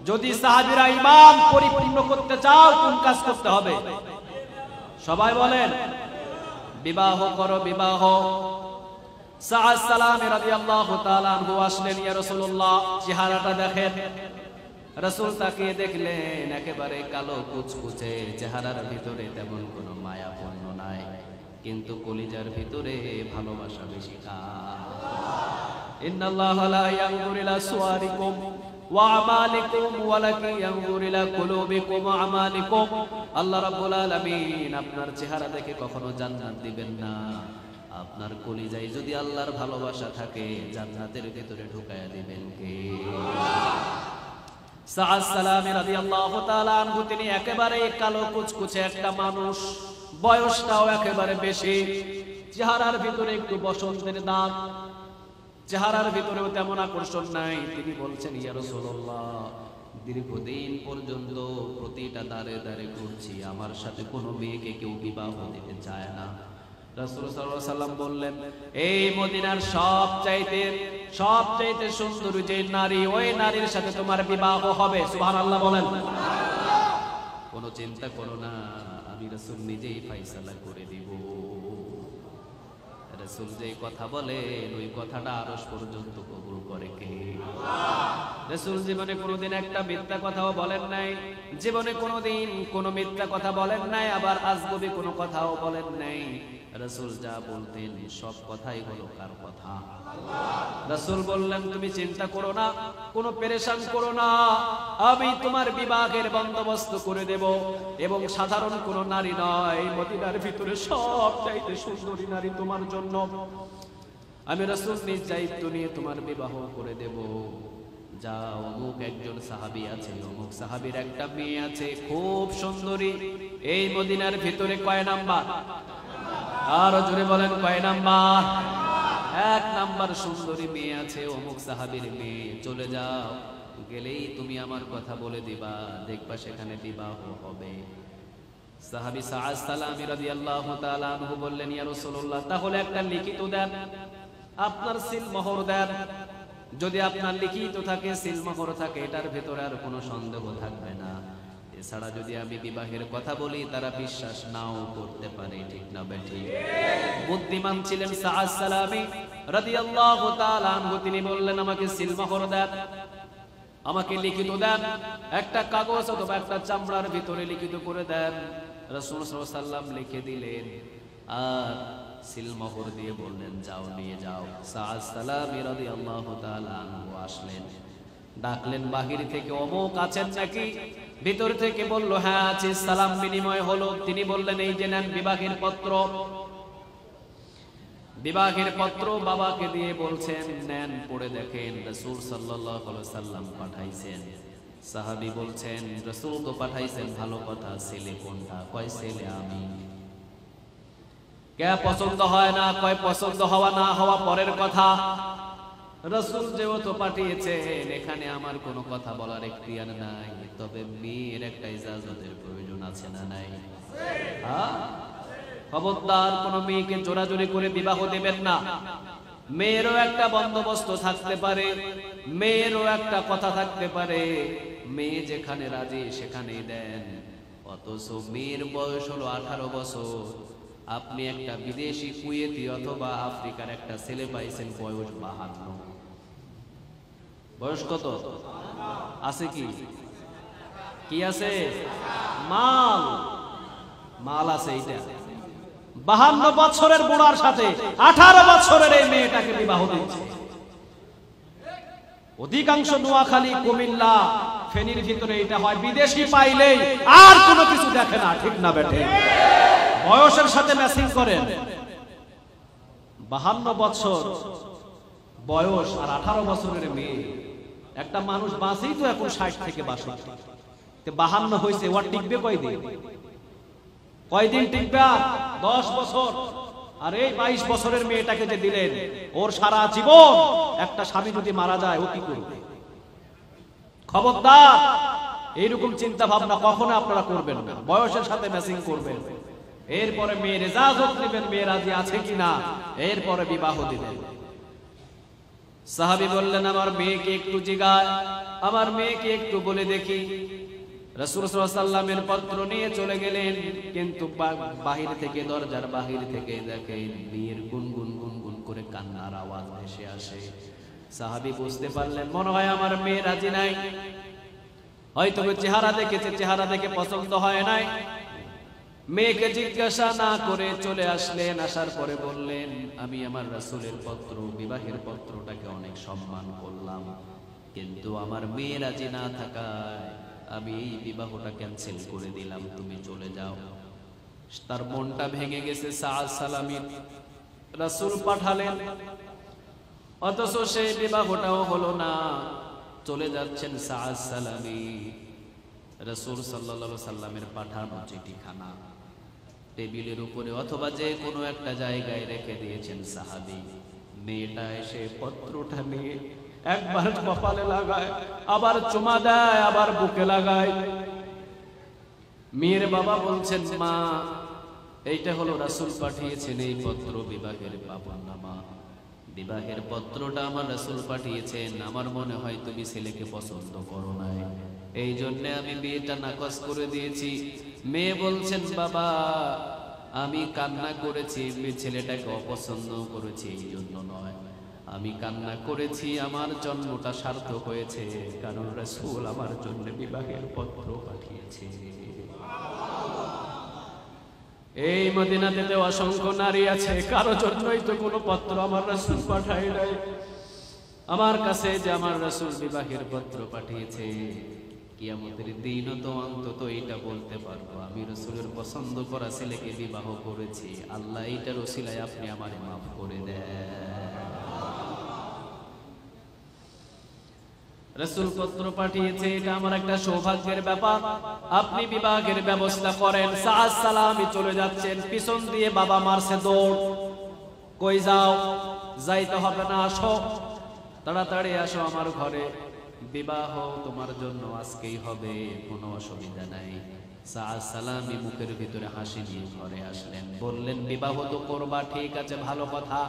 যদি সাহাবীরা ঈমান পরিপূর্ণ করতে চাও কোন কাজ করতে হবে? সবাই বলেন, বিবাহ করো, বিবাহ। সাআদ সালামি রাদিয়াল্লাহু তাআলা আনহু আসলেন, ইয়া রাসূলুল্লাহ চেহারাটা দেখেন। রাসূল তাকিয়ে দেখলেন একেবারে কালো কুচকুচে, চেহারার ভিতরে তেমন কোনো মায়াপূর্ণ নাই, কিন্তু কলিজার ভিতরে ভালোবাসা বেশি। ইন্নাল্লাহা লা ইয়ানজুরু ইলা সুওয়ারিকুম ওয়া আমালিকুম ওয়ালাকিন ইয়ানজুরু ইলা কুলুবিকুম ওয়া আমালিকুম। আল্লাহ রাব্বুল আলামিন আপনার চেহারা দেখে কখনো জান্নাত দিবেন না, আপনার কলিজায় যদি আল্লাহর ভালোবাসা থাকে জান্নাতের ভিতরে ঢুকায়া দিবেন কে? সাআদ সালামি রাদিয়াল্লাহু তাআলা আনহু, তিনি একেবারে কালো কুচকুচে একটা মানুষ, বয়সটাও একেবারে বেশি, চেহারার ভিতরে একটু বসন্তের দাগ, চেহারার ভিতরেও তেমন আকর্ষণ নাই। তিনি বলছেন, ইয়া রাসূলুল্লাহ দীর্ঘদিন পর্যন্ত প্রতিটা দ্বারে দ্বারে ঘুরছি, আমার সাথে কোনো মেয়েকে কেউ বিবাহ দিতে চায় না। রাসূল সাল্লাল্লাহু আলাইহি ওয়াসাল্লাম বললেন, এই মদিনার সবচাইতে সুন্দরী যে নারী, ওই নারীর সাথে তোমার বিবাহ হবে। সুবহানাল্লাহ বলেন। কোনো চিন্তা করো না, আমি রাসূল নিজেই ফয়সালা করে দিব। রাসূল যে কথা বলেন ওই কথাটা আরশ পর্যন্ত কবুল করে কে? রাসূল জীবনে কোনোদিন একটা মিথ্যা কথাও বলেন নাই, জীবনে কোনোদিন কোনো মিথ্যা কথা বলেন নাই, আবার আজগবি কোনো কথাও বলেন নাই। রাসূল যা বলতেন সব কথাই হলো কার কথা? রাসূল বললেন, তুমি চিন্তা করো না, কোনো পেরেশান করো না, আমি তোমার বিবাহের বন্দোবস্ত করে দেব, এবং সাধারণ কোনো নারী নয়, মদিনার ভিতরে সবচাইতে সুন্দরী নারী তোমার জন্য আমি রাসূল নিজ দায়িত্ব নিয়ে তোমার বিবাহ করে দেব। যাও, অমুক একজন সাহাবী আছে, অমুক সাহাবীর একটা মেয়ে আছে খুব সুন্দরী, এই মদিনার ভিতরে কয় নাম্বার? আর জোরে বলেন, কয় নাম্বার? 1 নাম্বার সুন্দরী মেয়ে আছে, অমুক সাহাবীর মেয়ে, চলে যাও, গেলেই তুমি আমার কথা বলে দিবা, দেখবা সেখানে বিবাহ হবে। সাহাবী সাআদ সালামি রাদিয়াল্লাহু তাআলা আনহু বললেন, ইয়া রাসূলুল্লাহ তাহলে একটা লিখিত দেন, আপনার সিল মোহর দেন। যদি আপনার লিখিত থাকে, সিল মোহর থাকে, এটার ভিতরে আর কোনো সন্দেহ থাকবে না। এছাড়া যদি আমি বিবাহের কথা বলি তারা বিশ্বাস নাও করতে পারে, ঠিক না বেঠিক? বুদ্ধিমান ছিলেন সাআদ সালামী রাদিয়াল্লাহু তাআলা আনহু, তিনি বললেন আমাকে সিলমোহর দেন, আমাকে লিখিত দেন, একটা কাগজ অথবা একটা চামড়ার ভিতরে লিখিত করে দেন। রাসূল সাল্লাল্লাহু আলাইহি ওয়াসাল্লাম লিখে দিলেন আর সিলমোহর দিয়ে বললেন যাও নিয়ে যাও। সাআদ সালামী রাদিয়াল্লাহু তাআলা আনহু আসলেন, ডাকলেন বাহির থেকে, অমুক আছেন নাকি? ভিতর থেকে বলল হ্যাঁ আছি। সালাম বিনিময় হলো। তিনি বললেন এই যে নেন বিবাহের পত্র। বিবাহের পত্র বাবাকে দিয়ে বলছেন নেন পড়ে দেখেন, রাসূল সাল্লাল্লাহু আলাইহি ওয়াসাল্লাম পাঠাইছেন। সাহাবী বলছেন রাসূল তো পাঠাইছেন, ভালো কথা, ছেলে কোনটা? কয় ছেলে আমি। কে পছন্দ হয় না? কয় পছন্দ হওয়া না হওয়া পরের কথা, রাসূল যেহেতু পাঠিয়েছেন এখানে আমার কোনো কথা বলার এখতিয়ার নাই, তবে মেয়ের একটা ইজাজতের প্রয়োজন আছে না নাই? খবরদার কোন মেয়েকে জোরাজুরি করে বিবাহ দেবেন না। মেয়েরও একটা বন্দোবস্ত থাকতে পারে, মেয়েরও একটা কথা থাকতে পারে। মেয়ে যেখানে রাজি সেখানেই দেন। অথচ মেয়ের বয়স হলো 18 বছর, আপনি একটা বিদেশি কুয়েতি অথবা আফ্রিকার একটা ছেলে পাইছেন বয়স 52। বয়স কত আছে? কি আছে? মাল মাল আছে। এইটা 52 বছরের বুড়ার সাথে 18 বছরের এই মেয়েটাকে বিবাহ দিচ্ছে। অধিকাংশ নোয়াখালী, কুমিল্লা, ফেনীর ভিতরে এটা হয়। বিদেশি পাইলেই আর কোনো কিছু দেখে না, ঠিক না বেঠে? বয়সের সাথে ম্যাচিং করেন। 52 বছর বয়স আর 18 বছরের মেয়ে। একটা মানুষ বাঁচেই তো এখন 60 থেকে 62, 52 হয়েছে, ওর টিকবে কয়দিন? কয়দিন টিকবে? 10 বছর। আর এই 22 বছরের মেয়েটাকে যে দিলেন, ওর সারা জীবন, একটা স্বামী যদি মারা যায় ও কি করবে? খবরদার এইরকম চিন্তা ভাবনা কখনো আপনারা করবেন না। বয়সের সাথে ম্যাচিং করবেন, এরপরে মেয়ের ইজাজত নেবেন, মেয়ে রাজি আছে কিনা, এরপরে বিবাহ দিবেন। সাহাবী বললেন আমার মেয়েকে একটু জিগায়, আমার মেয়েকে একটু বলে দেখি। রাসূল সাল্লাল্লাহু আলাইহি ওয়াসাল্লামের পত্র নিয়ে চলে গেলেন, কিন্তু বাহির থেকে, দরজার বাহির থেকে দেখেন মেয়ের গুনগুন গুনগুন করে কান্নার আওয়াজ ভেসে আসে। সাহাবী বুঝতে পারলেন মনে হয় আমার মেয়ে রাজি নাই, হয়তো চেহারা দেখেছে, চেহারা দেখে পছন্দ হয় নাই। মেয়েকে জিজ্ঞাসা না করে চলে আসলেন। আসার পরে বললেন আমি আমার রাসূলের পত্র, বিবাহের পত্রটাকে অনেক সম্মান করলাম, কিন্তু আমার মেয়ে রাজি না থাকায় আমি এই বিবাহটা ক্যান্সেল করে দিলাম, তুমি চলে যাও। তার মনটা ভেঙে গেছে। সাআদ সালামী রাসূল পাঠালেন, অথচ সেই বিবাহটাও হলো না। চলে যাচ্ছেন সাআদ সালামী। রাসূল সাল্লাল্লাহু আলাইহি সাল্লামের পাঠানো চিঠিখানা টেবিলের উপরে অথবা যে কোনো একটা জায়গায় রেখে দিয়েছেন সাহাবী। মেয়েটা এসে পত্রটা নিয়ে একবার কপালে লাগায়, আবার চুমা দেয়, আবার বুকে লাগায়। মেয়ের বাবা বলছেন মা এইটা হলো রাসূল পাঠিয়েছেন এই পত্র, বিবাহের পাবনামা, বিবাহের পত্রটা আমার রাসূল পাঠিয়েছেন। আমার মনে হয় তুমি ছেলেকে পছন্দ করো নাই, এই জন্য আমি বিয়েটা নাকচ করে দিয়েছি। মেয়ে বলছেন বাবা আমি কান্না করেছি, ছেলেটাকে অপছন্দ করেছি এই জন্য নয়, আমি কান্না করেছি আমার জন্মটা সার্থক হয়েছে, কারণ রাসূল আমার জন্য বিবাহের পত্র পাঠিয়েছে। এই মদিনাতে অসংখ্য নারী আছে, কারো জন্যই তো কোনো পত্র আমার রাসূল পাঠায় নাই। আমার কাছে যে আমার রাসূল বিবাহের পত্র পাঠিয়েছে, কিয়ামতের দিনও তো অন্তত এটা বলতে পারবো আমি রাসূলের পছন্দ করা ছেলেকে বিবাহ করেছি। আল্লাহ এইটার ওসিলায় আপনি আমারে মাফ করে দেন। রাসূল পত্র পাঠিয়েছে, এটা আমার একটা সৌভাগ্যের ব্যাপার, আপনি বিবাহের ব্যবস্থা করেন। সাআদ সালামী চলে যাচ্ছেন, পিছন দিয়ে বাবা মারছে দৌড়। কই যাও? যাইতে হবে না, আসো তাড়াতাড়ি আসো আমার ঘরে, বিবাহ তোমার জন্য আজকেই হবে, কোনো অসুবিধা নাই। সাআদ সালামী মুখের ভিতরে হাসি নিয়ে ঘরে আসলেন, বললেন বিবাহ তো করবা, ঠিক আছে ভালো কথা,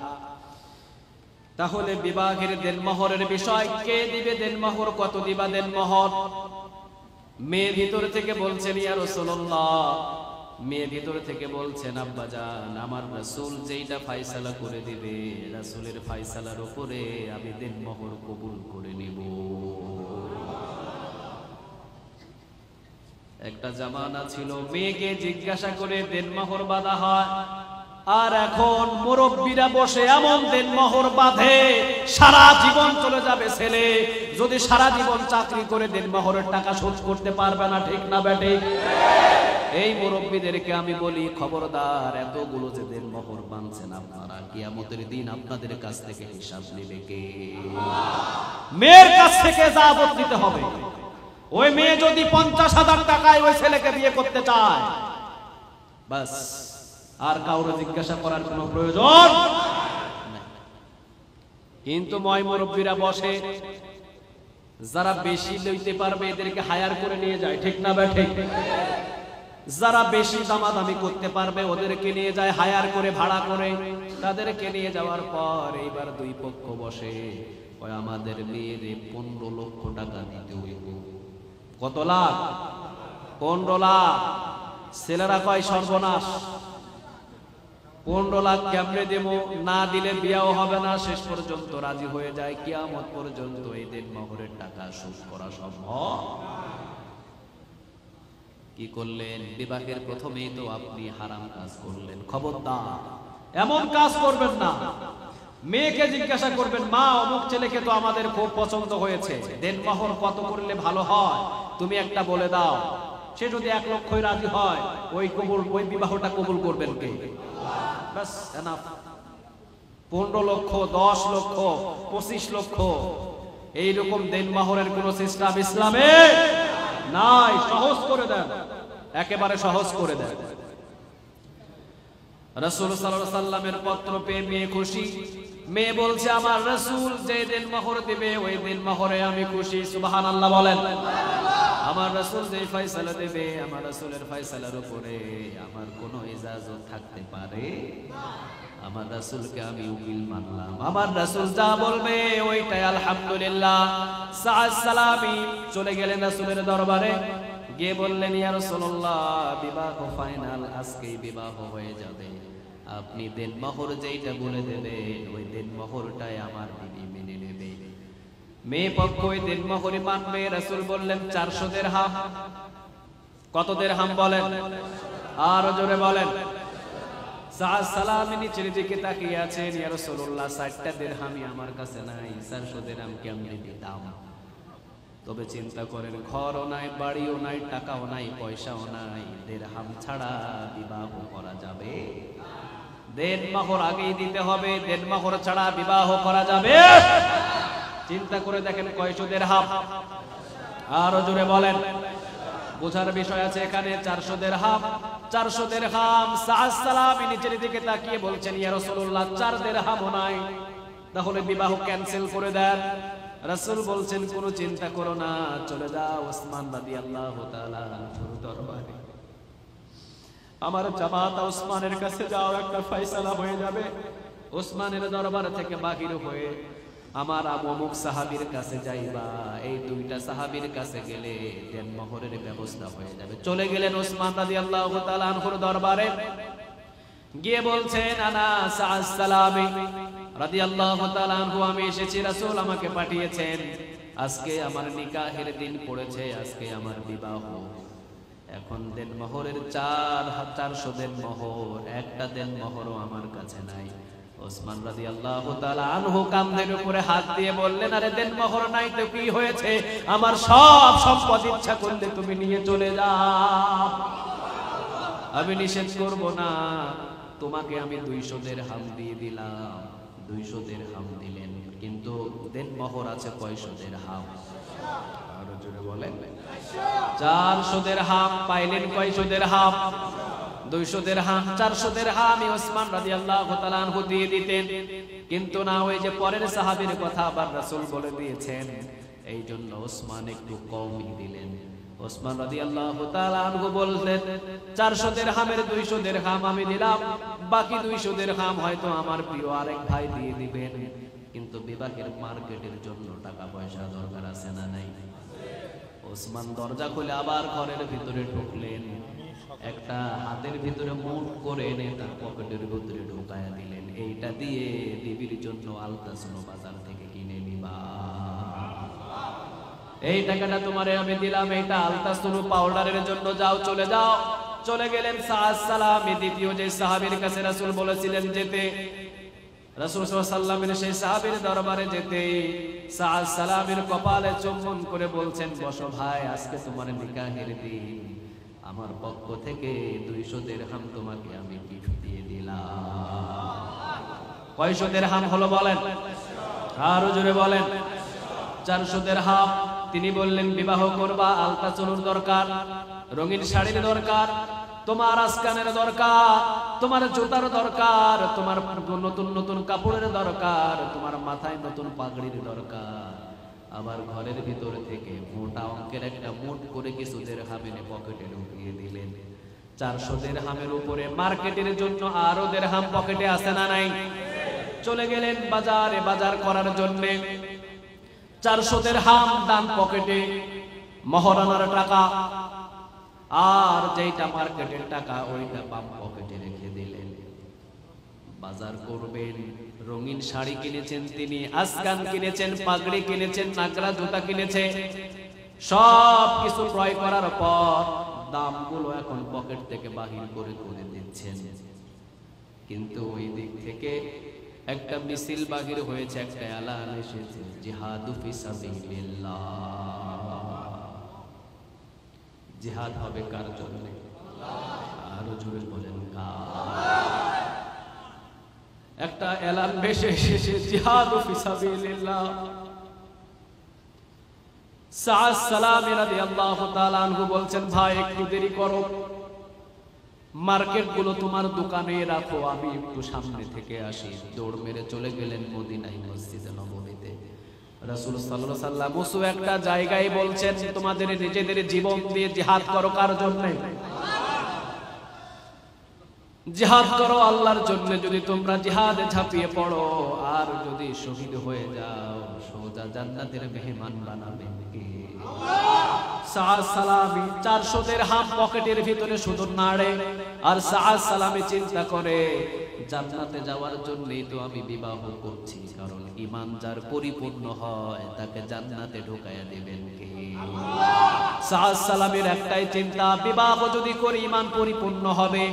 তাহলে বিবাহের দেনমোহরের বিষয় কে দিবে? দেনমোহর কত দিবা দেনমোহর? মেয়ে ভিতর থেকে বলছেন ইয়া রাসূলুল্লাহ, মেয়ে ভিতর থেকে বলছেন আব্বাজান আমার রাসূল যেইটা ফয়সালা করে দিবে রাসূলের ফয়সালার উপরে আমি দেনমোহর কবুল করে নিব। একটা জামানা ছিল মেয়েকে জিজ্ঞাসা করে দেনমোহর বাঁধা হয়, আর এখন মুরব্বীরা বসে এমন দেনমোহর বাঁধে সারা জীবন চলে যাবে ছেলে, যদি সারা জীবন চাকরি করে দেনমোহরের টাকা শোধ করতে পারবে না, ঠিক না বেটে? এই মুরব্বীদেরকে আমি বলি খবরদার, এতগুলো যে দেনমোহর বাঁধছেন আপনারা, কিয়ামতের দিন আপনাদের কাছ থেকে হিসাব নেবে কে? মেয়ের কাছ থেকে যাবত নিতে হবে। ওই মেয়ে যদি 50,000 টাকায় ওই ছেলেকে বিয়ে করতে চায়, বাস আর কাউরে জিজ্ঞাসা করার কোনো প্রয়োজন নেই। কিন্তু ময় মুরব্বীরা বসে, যারা বেশি লইতে পারবে এদেরকে হায়ার করে নিয়ে যায়, ঠিক না বেঠিক? যারা বেশি দামাদামি করতে পারবে ওদেরকে নিয়ে যায় হায়ার করে, ভাড়া করে। তাদেরকে নিয়ে যাওয়ার পর এইবার দুই পক্ষ বসে, ওই আমাদের মেয়ের 15 লক্ষ টাকা দিতে হইব। কত লাখ? 15 লাখ। ছেলেরা কয় সর্বনাশ, 15 লাখ কেমনে দেব, না দিলে বিয়াও হবে না। শেষ পর্যন্ত রাজি হয়ে যায়, কিয়ামত পর্যন্ত এই দেনমোহরের টাকা শোধ করা সম্ভব। কি করলেন? বিবাহের প্রথমেই তো আপনি হারাম কাজ করলেন। খবরদার এমন কাজ করবেন না। মেয়েকে জিজ্ঞাসা করবেন, মা অমুক ছেলেকে তো আমাদের খুব পছন্দ হয়েছে, দেনমোহর কত করলে ভালো হয় তুমি একটা বলে দাও। সে যদি 1 লক্ষই রাজি হয়, ওই বিবাহটা কবুল করবেন কে? বাস এনাফ। 15 লক্ষ, 10 লক্ষ, 25 লক্ষ এইরকম দেনমোহরের কোন সিস্টেম ইসলামে নাই। সহজ করে দেন, একেবারে সহজ করে দেন। রাসূল সাল্লাল্লাহু আলাইহি সাল্লামের পত্র পেয়ে মেয়ে খুশি। মেয়ে বলছে আমার রাসূল যে দেনমোহর দিবে ওই দেনমোহরে আমি খুশি। সুবহানাল্লাহ বলেন। আমার রাসূল যে ফয়সালা দেবে, আমার রাসূলের ফয়সালার উপরে আমার কোনো ইজাজত থাকতে পারে? আমার রাসূলকে আমি উকিল মানলাম, আমার রাসূল যা বলবে ওইটাই আলহামদুলিল্লাহ। সাআদ সালামি চলে গেলেন রাসূলের দরবারে, গিয়ে বললেন ইয়া রাসূলুল্লাহ বিবাহ ফাইনাল, আজকেই বিবাহ হয়ে যাবে। আপনি দেনমোহর যেইটা বলে দেবেন ওই দেনমোহরটাই আমার বিবি মেনে নেবে। মেয়ে পক্ষ ওই দেনমোহরই মানবে। রাসূল বললেন 400 দিরহাম। কত দিরহাম বলেন? আর জোরে বলেন। সাআদ সালামি নিচের দিকে তাকিয়ে আছেন, ইয়া রাসূলুল্লাহ 60টা দিরহামই আমার কাছে নাই, 400 দিরহাম কেমনে দিতাম? তবে চিন্তা করেন, ঘরও নাই, বাড়িও নাই, টাকাও নাই, পয়সাও নাই, দিরহাম ছাড়া বিবাহ করা যাবে? দেনমোহর আগেই দিতে হবে, দেনমোহর ছাড়া বিবাহ করা যাবে? চিন্তা করে দেখেন কয়শো দিরহাম। আরো জোরে বলেন। বোঝার বিষয় আছে এখানে। 400 দিরহাম। 400 দিরহাম। সাআদ সালামি নিচের দিকে তাকিয়ে বলছেন ইয়া রাসূলুল্লাহ 4 দিরহামও নাই, তাহলে বিবাহ ক্যান্সেল করে দেন। রাসূল বলছেন কোনো চিন্তা করো না, চলে যাও ওসমান রাদিয়াল্লাহু তাআলা আনহুর দরবারে, আমার জামাতা ওসমানের কাছে যাও, একটা ফয়সালা হয়ে যাবে। ওসমানের দরবার থেকে বাহির হয়ে আমার অমুক সাহাবীর কাছে যাইবা, এই 2টা সাহাবীর কাছে গেলে দেনমোহরের ব্যবস্থা হয়ে যাবে। চলে গেলেন ওসমান রাদিয়াল্লাহু তাআলা আনহুর দরবারে, গিয়ে বলছেন আনা সাআদ সালামি রাদিয়াল্লাহু তাআলা আনহু, আমি এসেছি, রাসূল আমাকে পাঠিয়েছেন, আজকে আমার নিকাহের দিন পড়েছে, আজকে আমার বিবাহ। এখন দেনমোহরের 400 দেনমোহর, একটা দেনমোহরও আমার কাছে নাই। ওসমান রাদিয়াল্লাহু তাআলা আনহু কাঁধের উপরে হাত দিয়ে বললেন, আরে দেনমোহর নাই তো কি হয়েছে, আমার সব সম্পদ ইচ্ছা করলে তুমি নিয়ে চলে যাও, আমি নিষেধ করব না। তোমাকে আমি 200 দিরহাম দিয়ে দিলাম। 200 দিরহাম দিলেন, কিন্তু দেনমোহর আছে কয়শো দিরহাম? আরো জোরে বলেন। 400 দিরহাম পাইলেন। কয়শো দিরহাম? 200 দিরহাম। 400 দিরহাম ওসমান রাদিয়াল্লাহু তাআলা আনহু দিয়ে দিতেন, কিন্তু না, ওই যে পরের সাহাবীর কথা আবার রাসূল বলে দিয়েছেন, এই জন্য ওসমান একটু কমই দিলেন। ওসমান রাদিয়াল্লাহু তাআলা আনহু বললেন 400 দিরহামের 200 দিরহাম আমি দিলাম, বাকি 200 দিরহাম হয়তো আমার প্রিয় আরেক ভাই দিয়ে দিবেন, কিন্তু বিবাহের মার্কেটের জন্য টাকা পয়সা দরকার আছে না নাই? ওসমান দরজা খুলে আবার ঘরের ভিতরে ঢুকলেন, একটা হাতের ভিতরে মুঠ করে এনে তার পকেটের ভিতরে ঢুকায়া দিলেন, এইটা দিয়ে বিবির জন্য আলতা সোনো বাজার থেকে কিনে নিবা, এই টাকাটা তোমারে আমি দিলাম, এইটা আলতা সোনো পাউডারের জন্য, যাও চলে যাও। চলে গেলেন সাআদ সালামী, দ্বিতীয় যে সাহাবীর কাছে রাসূল বলেছিলেন যেতে, রাসূল সাল্লাল্লাহু আলাইহি ওয়াসাল্লামের সেই সাহাবীর দরবারে যেতে সাআদ সালামীর কপালে চুম্বন করে বলছেন, বসো ভাই, আজকে তোমার নিকাহের দিন, আমার পক্ষ থেকে 200 দিরহাম তোমাকে আমি গিফট দিয়ে দিলাম। কয়শো দিরহাম হলো বলেন? আরো জোরে বলেন। 400 দিরহাম। তিনি বললেন, বিবাহ করবা, আলতা চুনুর দরকার, রঙিন শাড়ির দরকার, তোমার আসকানের দরকার, তোমার জুতার দরকার, তোমার নতুন নতুন কাপড়ের দরকার, তোমার মাথায় নতুন পাগড়ির দরকার। আবার ঘরের ভিতর থেকে মোটা অঙ্কের একটা মুঠ করে কিছু দিরহাম এনে পকেটে ঢুকিয়ে দিলেন। 400 দিরহামের উপরে মার্কেটের জন্য আরো দিরহাম পকেটে আছে না নাই? চলে গেলেন বাজারে বাজার করার জন্য। 400 দিরহাম দান পকেটে, মহরানার টাকা, আর যেটা মার্কেটের টাকা ওইটা বাম পকেটে রেখে দিলেন। বাজার করবেন, রঙিন শাড়ি কিনেছেন তিনি, আসকান কিনেছেন, পাগড়ি কিনেছেন, নাগরা জুতা কিনেছে, সব কিছু ক্রয় করার পর দামগুলো এখন পকেট থেকে বাহির করে করে দিচ্ছেন। কিন্তু ওই দিক থেকে একটা মিছিল বাহির হয়েছে, একটা এলান এসেছে, জিহাদু ফি সাবিলিল্লাহ। জিহাদ হবে কার জন্য? আরো জোরে বলেন, কার? একটা এলান ভেসে এসেছে, জিহাদু ফি সাবিলিল্লাহ। সাআদ সালামী রাদিয়াল্লাহু তাআলা আনহু বলছেন, ভাই একটু দেরি করো, মার্কেট গুলো তোমার দোকানে রাখো, আমি একটু সামনে থেকে আসি। দৌড় মেরে চলে গেলেন মদিনায়, মসজিদে নববীতে। রাসূল সাল্লাল্লাহু আলাইহি ওয়াসাল্লাম উঁচু একটা জায়গায় বলছেন, তোমাদের নিজেদের জীবন দিয়ে জিহাদ করো কার জন্য? জিহাদ করো আল্লাহর জন্য। যদি তোমরা জিহাদে ঝাঁপিয়ে পড়ো আর যদি শহীদ হয়ে যাও, সোজা জান্নাতের মেহমান বানাবেন কে? সাআদ সালামী 400 দিরহাম পকেটের ভিতরে শুধু নাড়ে, আর সাআদ সালামী চিন্তা করে, জান্নাতে যাওয়ার জন্যই তো আমি বিবাহ করছি, কারণ ঈমান যার পরিপূর্ণ হয় তাকে জান্নাতে ঢোকায়া দিবেন কে? সাআদ সালামীর একটাই চিন্তা, বিবাহ যদি করি ঈমান পরিপূর্ণ হবে,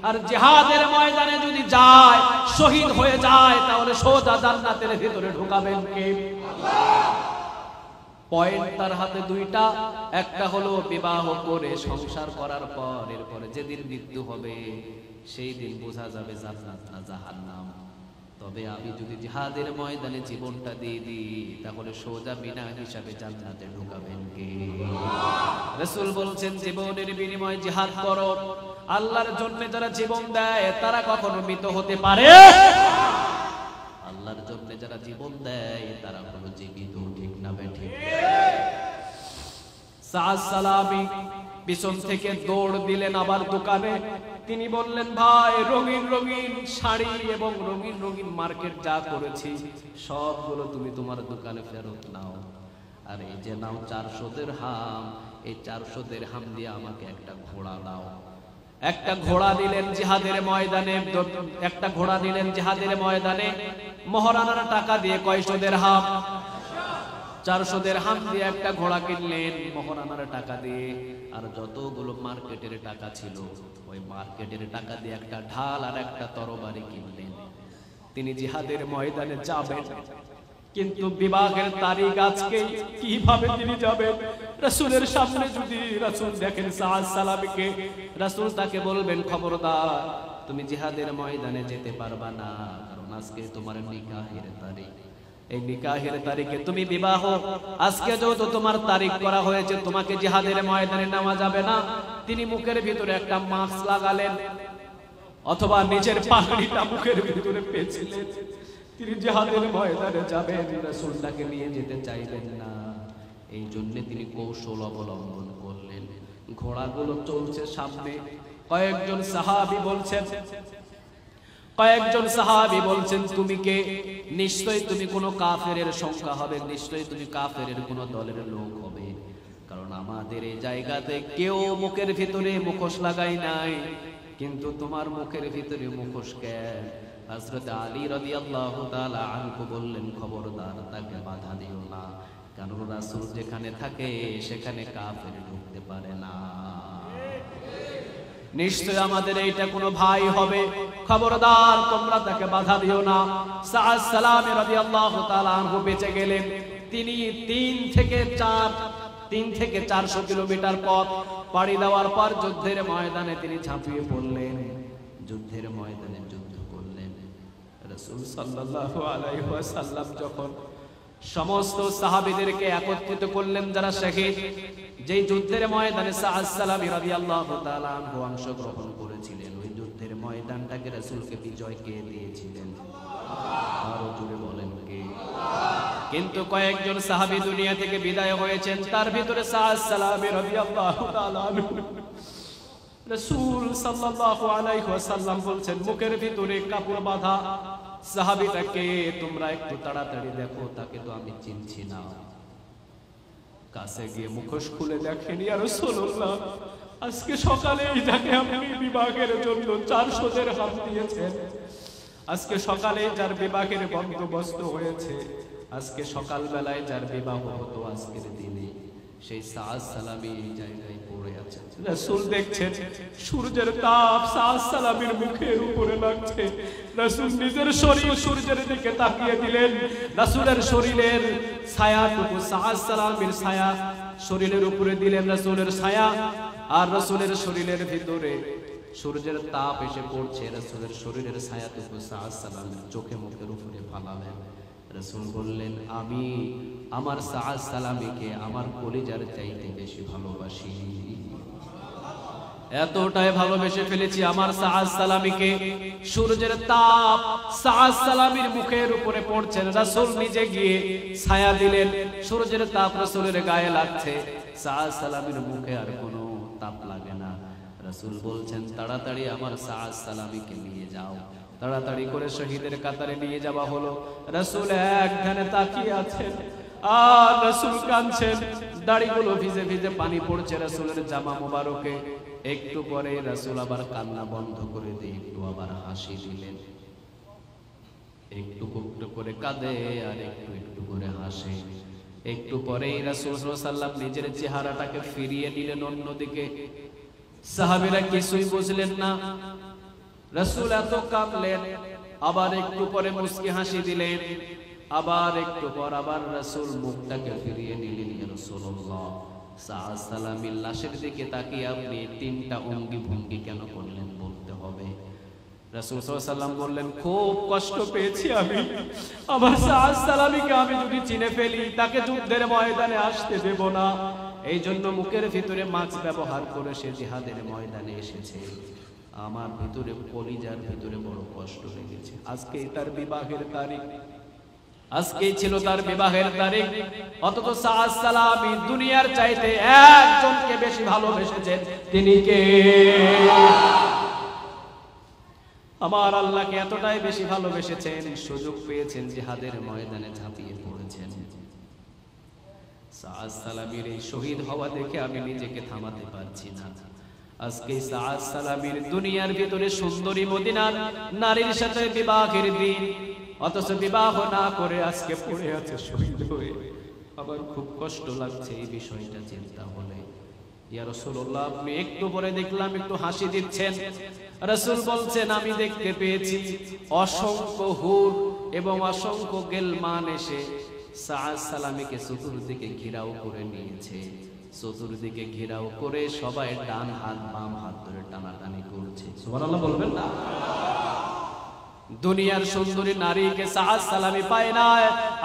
আর জিহাদের ময়দানে যদি যায়, শহীদ হয়ে যায়, তাহলে সোজা জান্নাতের ভিতরে ঢোকাবেন কে? পয়েন্ট তার হাতে দুইটা, একটা হলো বিবাহ করে সংসার করার পর এরপরে যেদিন মৃত্যু হবে সেই দিন বোঝা যাবে জান্নাত না জাহান্নাম। তবে আমি যদি জিহাদের ময়দানে জীবনটা দিয়ে দিই, তাহলে সোজা বিনা হিসাবে জান্নাতে ঢোকাবেন কে? রাসূল বলছেন, জীবনের বিনিময়ে জিহাদ করো। আল্লাহর জন্য যারা জীবন দেয় তারা কখনো মৃত হতে পারে? আল্লাহর জন্য যারা জীবন দেয় তারা হলো জীবিত, ঠিক না বেঠিক? সাআদ সালামী পিছন থেকে দৌড় দিলেন আবার দোকানে। তিনি বললেন, ভাই রঙিন রঙিন শাড়ি এবং রঙিন রঙিন মার্কেট যা করেছি সবগুলো তুমি তোমার দোকানে ফেরত নাও, আর এই যে নাও 400 দিরহাম, এই 400 দিরহাম দিয়ে আমাকে একটা ঘোড়া দাও। একটা ঘোড়া দিলেন জিহাদের ময়দানে, একটা ঘোড়া দিলেন জিহাদের ময়দানে, মহরানার টাকা দিয়ে। কয়শো দিরহাম? 400 দিরহাম দিয়ে একটা ঘোড়া কিনলেন মহরানার টাকা দিয়ে। আর যতগুলো মার্কেটের টাকা ছিল ওই মার্কেটের টাকা দিয়ে একটা ঢাল আর একটা তরবারি কিনলেন। তিনি জিহাদের ময়দানে যাবেন, কিন্তু বিবাহের তারিখ আজকে, কিভাবে তিনি যাবেন? রাসূলের সামনে যদি রাসূল দেখেন সাআদ সালামীকে, রাসূল তাকে বলবেন, খবরদার, তুমি জিহাদের ময়দানে যেতে পারবা না, কারণ আজকে তোমার নিকাহের তারিখ। এই নিকাহের তারিখে তুমি বিবাহ, আজকে যেহেতু তোমার তারিখ করা হয়েছে, তোমাকে জিহাদের ময়দানে নেওয়া যাবে না। তিনি মুখের ভিতরে একটা মাস্ক লাগালেন, অথবা নিজের পাগড়িটা মুখের ভিতরে পেঁচিলেন। তিনি জিহাদের ময়দানে যাবেন, রাসূল তাকে নিয়ে যেতে চাইলেন না। এই জন্য তিনি কৌশল অবলম্বন করলেন। ঘোড়াগুলো চলছে সামনে, কয়েকজন সাহাবী বলছেন, তুমি কে? নিশ্চয়ই তুমি কোনো কাফেরের সংখ্যা হবে, নিশ্চয়ই তুমি কাফেরের কোনো দলের লোক হবে, কারণ আমাদের এই জায়গাতে কেউ মুখের ভিতরে মুখোশ লাগাই নাই, কিন্তু তোমার মুখের ভিতরে মুখোশ কেন? হযরত আলী রাদিয়াল্লাহু তাআলা আনহু বললেন, খবরদার তাকে বাধা দিও না, কারণ রাসূল যেখানে থাকে সেখানে কাফের ঢুকতে পারে না। নিশ্চয় আমাদের এইটা কোনো ভাই হবে, খবরদার তোমরা তাকে বাধা দিও না। সাআদ সালামী রাদিয়াল্লাহু তাআলা আনহু বেঁচে গেলেন। তিনি 3 থেকে 400 কিলোমিটার পথ পাড়ি দেওয়ার পর যুদ্ধের ময়দানে তিনি ঝাঁপিয়ে পড়লেন, যুদ্ধের ময়দানে যুদ্ধ করলেন। রাসূল সাল্লাল্লাহু আলাইহি ওয়াসাল্লাম যখন সমস্ত সাহাবীদেরকে একত্রিত করলেন যারা শহীদ, যেই যুদ্ধের ময়দানে সাআদ সালামী রাদিয়াল্লাহু তাআলা আনহু অংশগ্রহণ করেছিলেন, ওই যুদ্ধের ময়দানটাকে রাসূলকে বিজয় কে দিয়েছিলেন? আরো জোরে বলেন কে? কিন্তু কয়েকজন সাহাবী দুনিয়া থেকে বিদায় হয়েছেন, তার ভিতরে সাআদ সালামী রাদিয়াল্লাহু তাআলা আনহু। রাসূল সাল্লাল্লাহু আলাইহি ওয়াসাল্লাম বলছেন, মুখের ভিতরে কাপড় বাঁধা সাহাবীটাকে তোমরা একটু তাড়াতাড়ি দেখো, তাকে তো আমি চিনছি না। কাছে গিয়ে মুখোশ খুলে দেখেন, ইয়া রাসূলুল্লাহ, আজকে সকালেই যাকে আপনি বিবাহের জন্য 400 দিরহাম দিয়েছেন, আজকে সকালে যার বিবাহের বন্দোবস্ত হয়েছে, আজকে সকাল বেলায় যার বিবাহ হতো আজকের দিনে, সেই সাআদ সালামী এই জায়গায় পড়ে আছেন। রাসূল দেখছেন সূর্যের তাপ সাআদ সালামীর মুখের উপরে লাগছে। রাসূল নিজের শরীর সূর্যের দিকে তাকিয়ে দিলেন, রাসূলের শরীরের ছায়াটুকু সাআদ সালামীর ছায়া শরীরের উপরে দিলেন, রাসূলের ছায়া, আর রাসূলের শরীরের ভিতরে সূর্যের তাপ এসে পড়ছে, রাসূলের শরীরের ছায়াটুকু সাআদ সালামীর চোখে মুখের উপরে ফালালেন। রাসূল বললেন, আমি আমার সাআদ সালামীকে আমার কলিজার চাইতে বেশি ভালোবাসি, এতটাই ভালোবেসে ফেলেছি আমার সাআদ সালামীকে। সূর্যের তাপ সাআদ সালামীর মুখের উপরে পড়ছে, রাসূল নিজে গিয়ে ছায়া দিলেন, সূর্যের তাপ রাসূলের গায়ে লাগছে, সাআদ সালামীর মুখে আর কোনো তাপ লাগে না। রাসূল বলছেন, তাড়াতাড়ি আমার সাআদ সালামীকে নিয়ে যাও। তাড়াতাড়ি করে শহীদের কাতারে নিয়ে যাওয়া হলো। রাসূল এক ধ্যানে তাকিয়ে আছেন, আর রাসূল কাঁদছেন, দাড়িগুলো ভিজে ভিজে পানি পড়ছে রাসূলের জামা মোবারকে। একটু পরে রাসূল আবার কান্না বন্ধ করে দিয়ে একটু আবার হাসি দিলেন, একটু একটু করে কাঁদে আর একটু একটু করে হাসে। একটু পরেই রাসূল সাল্লাল্লাহু আলাইহি ওয়াসাল্লাম নিজের চেহারাটাকে ফিরিয়ে নিলেন অন্যদিকে। সাহাবীরা কিছুই বুঝলেন না, রাসূল এত কাঁদলেন, আবার একটু পরে মুস্কি হাসি দিলেন, আবার একটু পর আবার রাসূল মুখটাকে ফিরিয়ে নিলেন। ইয়া রাসূলুল্লাহ, সাআদ সালামীর লাশের দিকে তাকিয়ে আপনি 3টা অঙ্গি ভঙ্গি কেন করলেন বলতে হবে। রাসূল সাল্লাল্লাহু আলাইহি ওয়াসাল্লাম বললেন, খুব কষ্ট পেয়েছি আমি, আমার সাআদ সালামীকে আমি যদি চিনে ফেলি তাকে যুদ্ধের ময়দানে আসতে দেব না, এই জন্য মুখের ভিতরে মাছ ব্যবহার করে সে জিহাদের ময়দানে এসেছে। আমার ভিতরে কলিজার ভিতরে বড় কষ্ট লেগেছে। আজকেই তার বিবাহের তারিখ, আজকেই ছিল তার বিবাহের তারিখ, অথচ সাআদ সালামী দুনিয়ার চাইতে একজনকে বেশি ভালোবেসেছেন, তিনি কে? আমার আল্লাহকে এতটাই বেশি ভালোবেসেছেন, সুযোগ পেয়েছেন জিহাদের ময়দানে ঝাঁপিয়ে পড়েছেন। সাআদ সালামীর এই শহীদ হওয়া দেখে আমি নিজেকে থামাতে পারছি না। আজকে সাআদ সালামীর দুনিয়ার ভিতরে সুন্দরী মদিনার নারীর সাথে বিবাহের দিন, অথচ বিবাহ না করে আজকে পড়ে আছে শহীদ হয়ে। আমার খুব কষ্ট লাগছে এই বিষয়টা চিন্তা হলে। ইয়া রাসূলুল্লাহ, আপনি একটু পরে দেখলাম একটু হাসি দিচ্ছেন। রাসূল বলছেন, আমি দেখতে পেয়েছি অসংখ্য হুর এবং অসংখ্য গেলমান এসে সাআদ সালামীকে চতুর্দিকে ঘেরাও করে নিয়েছে। চতুর্দিকে ঘেরাও করে সবাই ডান হাত বাম হাত ধরে টানাটানি করছে। সুবহানাল্লাহ বলবেন না? দুনিয়ার সুন্দরী নারীকে সাআদ সালামী পায় না।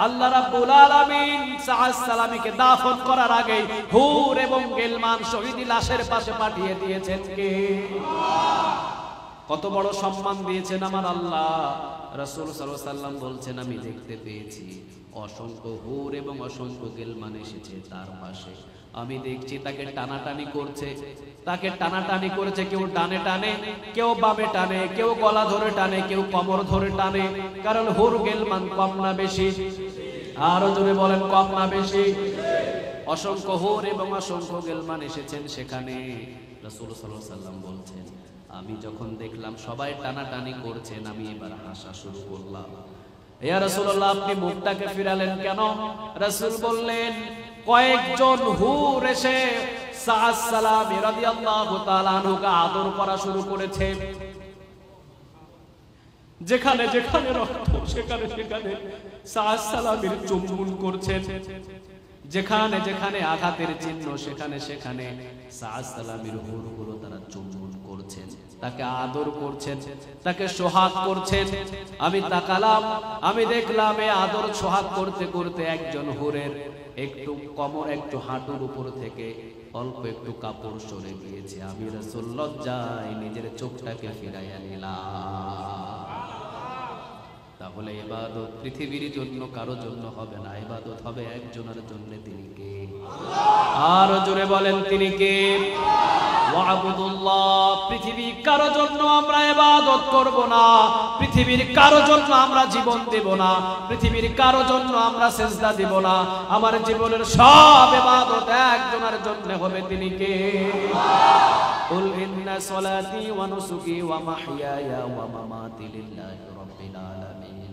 আল্লাহ রাব্বুল আলামিন সাআদ সালামীকে দাফন করার আগে হুর এবং গেলমান শহীদ লাশের পাশে পাঠিয়ে দিয়েছেন কে? কত বড় সম্মান দিয়েছেন আমার আল্লাহ। রাসূল সাল্লাল্লাহু আলাইহি ওয়াসাল্লাম বলছেন, আমি দেখতে পেয়েছি অসংখ্য হুর এবং অসংখ্য গেলমান এসেছে তার পাশে। আমি দেখছি তাকে টানাটানি করছে, তাকে টানাটানি করেছে, কেউ ডানে টানে, কেউ বামে টানে, কেউ গলা ধরে টানে, কেউ কোমর ধরে টানে। কারণ হুর গেলমান কম না বেশি? আরো জোরে বলেন, কম না বেশি? অসংখ্য হুর এবং অসংখ্য গেলমান এসেছেন সেখানে। রাসূল সাল্লাল্লাহু আলাইহি ওয়াসাল্লাম বলছেন, আমি যখন দেখলাম সবাই টানাটানি করছেন, আমি এবার হাসা শুরু করলাম। ইয়া রাসূলুল্লাহ, আপনি মুখটাকে ফিরালেন কেন? রাসূল বললেন, কয়েকজন হুর এসে সাআদ সালামী রাদিয়াল্লাহু তাআলা আনহুকে আদর করা শুরু করেছে। যেখানে যেখানে রক্ত সেখানে সেখানে সাআদ সালামীর চুম্বন করছেন, যেখানে যেখানে আঘাতের চিহ্ন সেখানে সেখানে সাআদ সালামীর হুরগুলো তারা চুম্বন করছেন, তাকে আদর করছেন, তাকে সোহাগ করছেন। আমি তাকালাম, আমি দেখলাম এই আদর সোহাগ করতে করতে একজন হুরের একটু কোমর, একটু হাঁটুর উপর থেকে অল্প একটু কাপড় সরে গিয়েছে। আমি রাসূল লজ্জায় নিজের চোখটাকে ফিরাইয়া নিলাম। তাহলে ইবাদত পৃথিবীর জন্য কারো জন্য হবে না, ইবাদত হবে একজনের জন্য। তিনি কে? আর জোরে বলেন, তিনি কে? ওয়াবুদুল্লাহ। পৃথিবীর কারো জন্য আমরা ইবাদত করব না, পৃথিবীর কারো জন্য আমরা জীবন দেব না, পৃথিবীর কারো জন্য আমরা সিজদা দেব না। আমার জীবনের সব ইবাদত একজনের জন্য হবে। তিনি কে? কুল ইন্না সলাতি ওয়া নুসুকি ওয়া মাহইয়ায়া ওয়া মামাতি লিল্লাহি রাব্বিল আলামিন।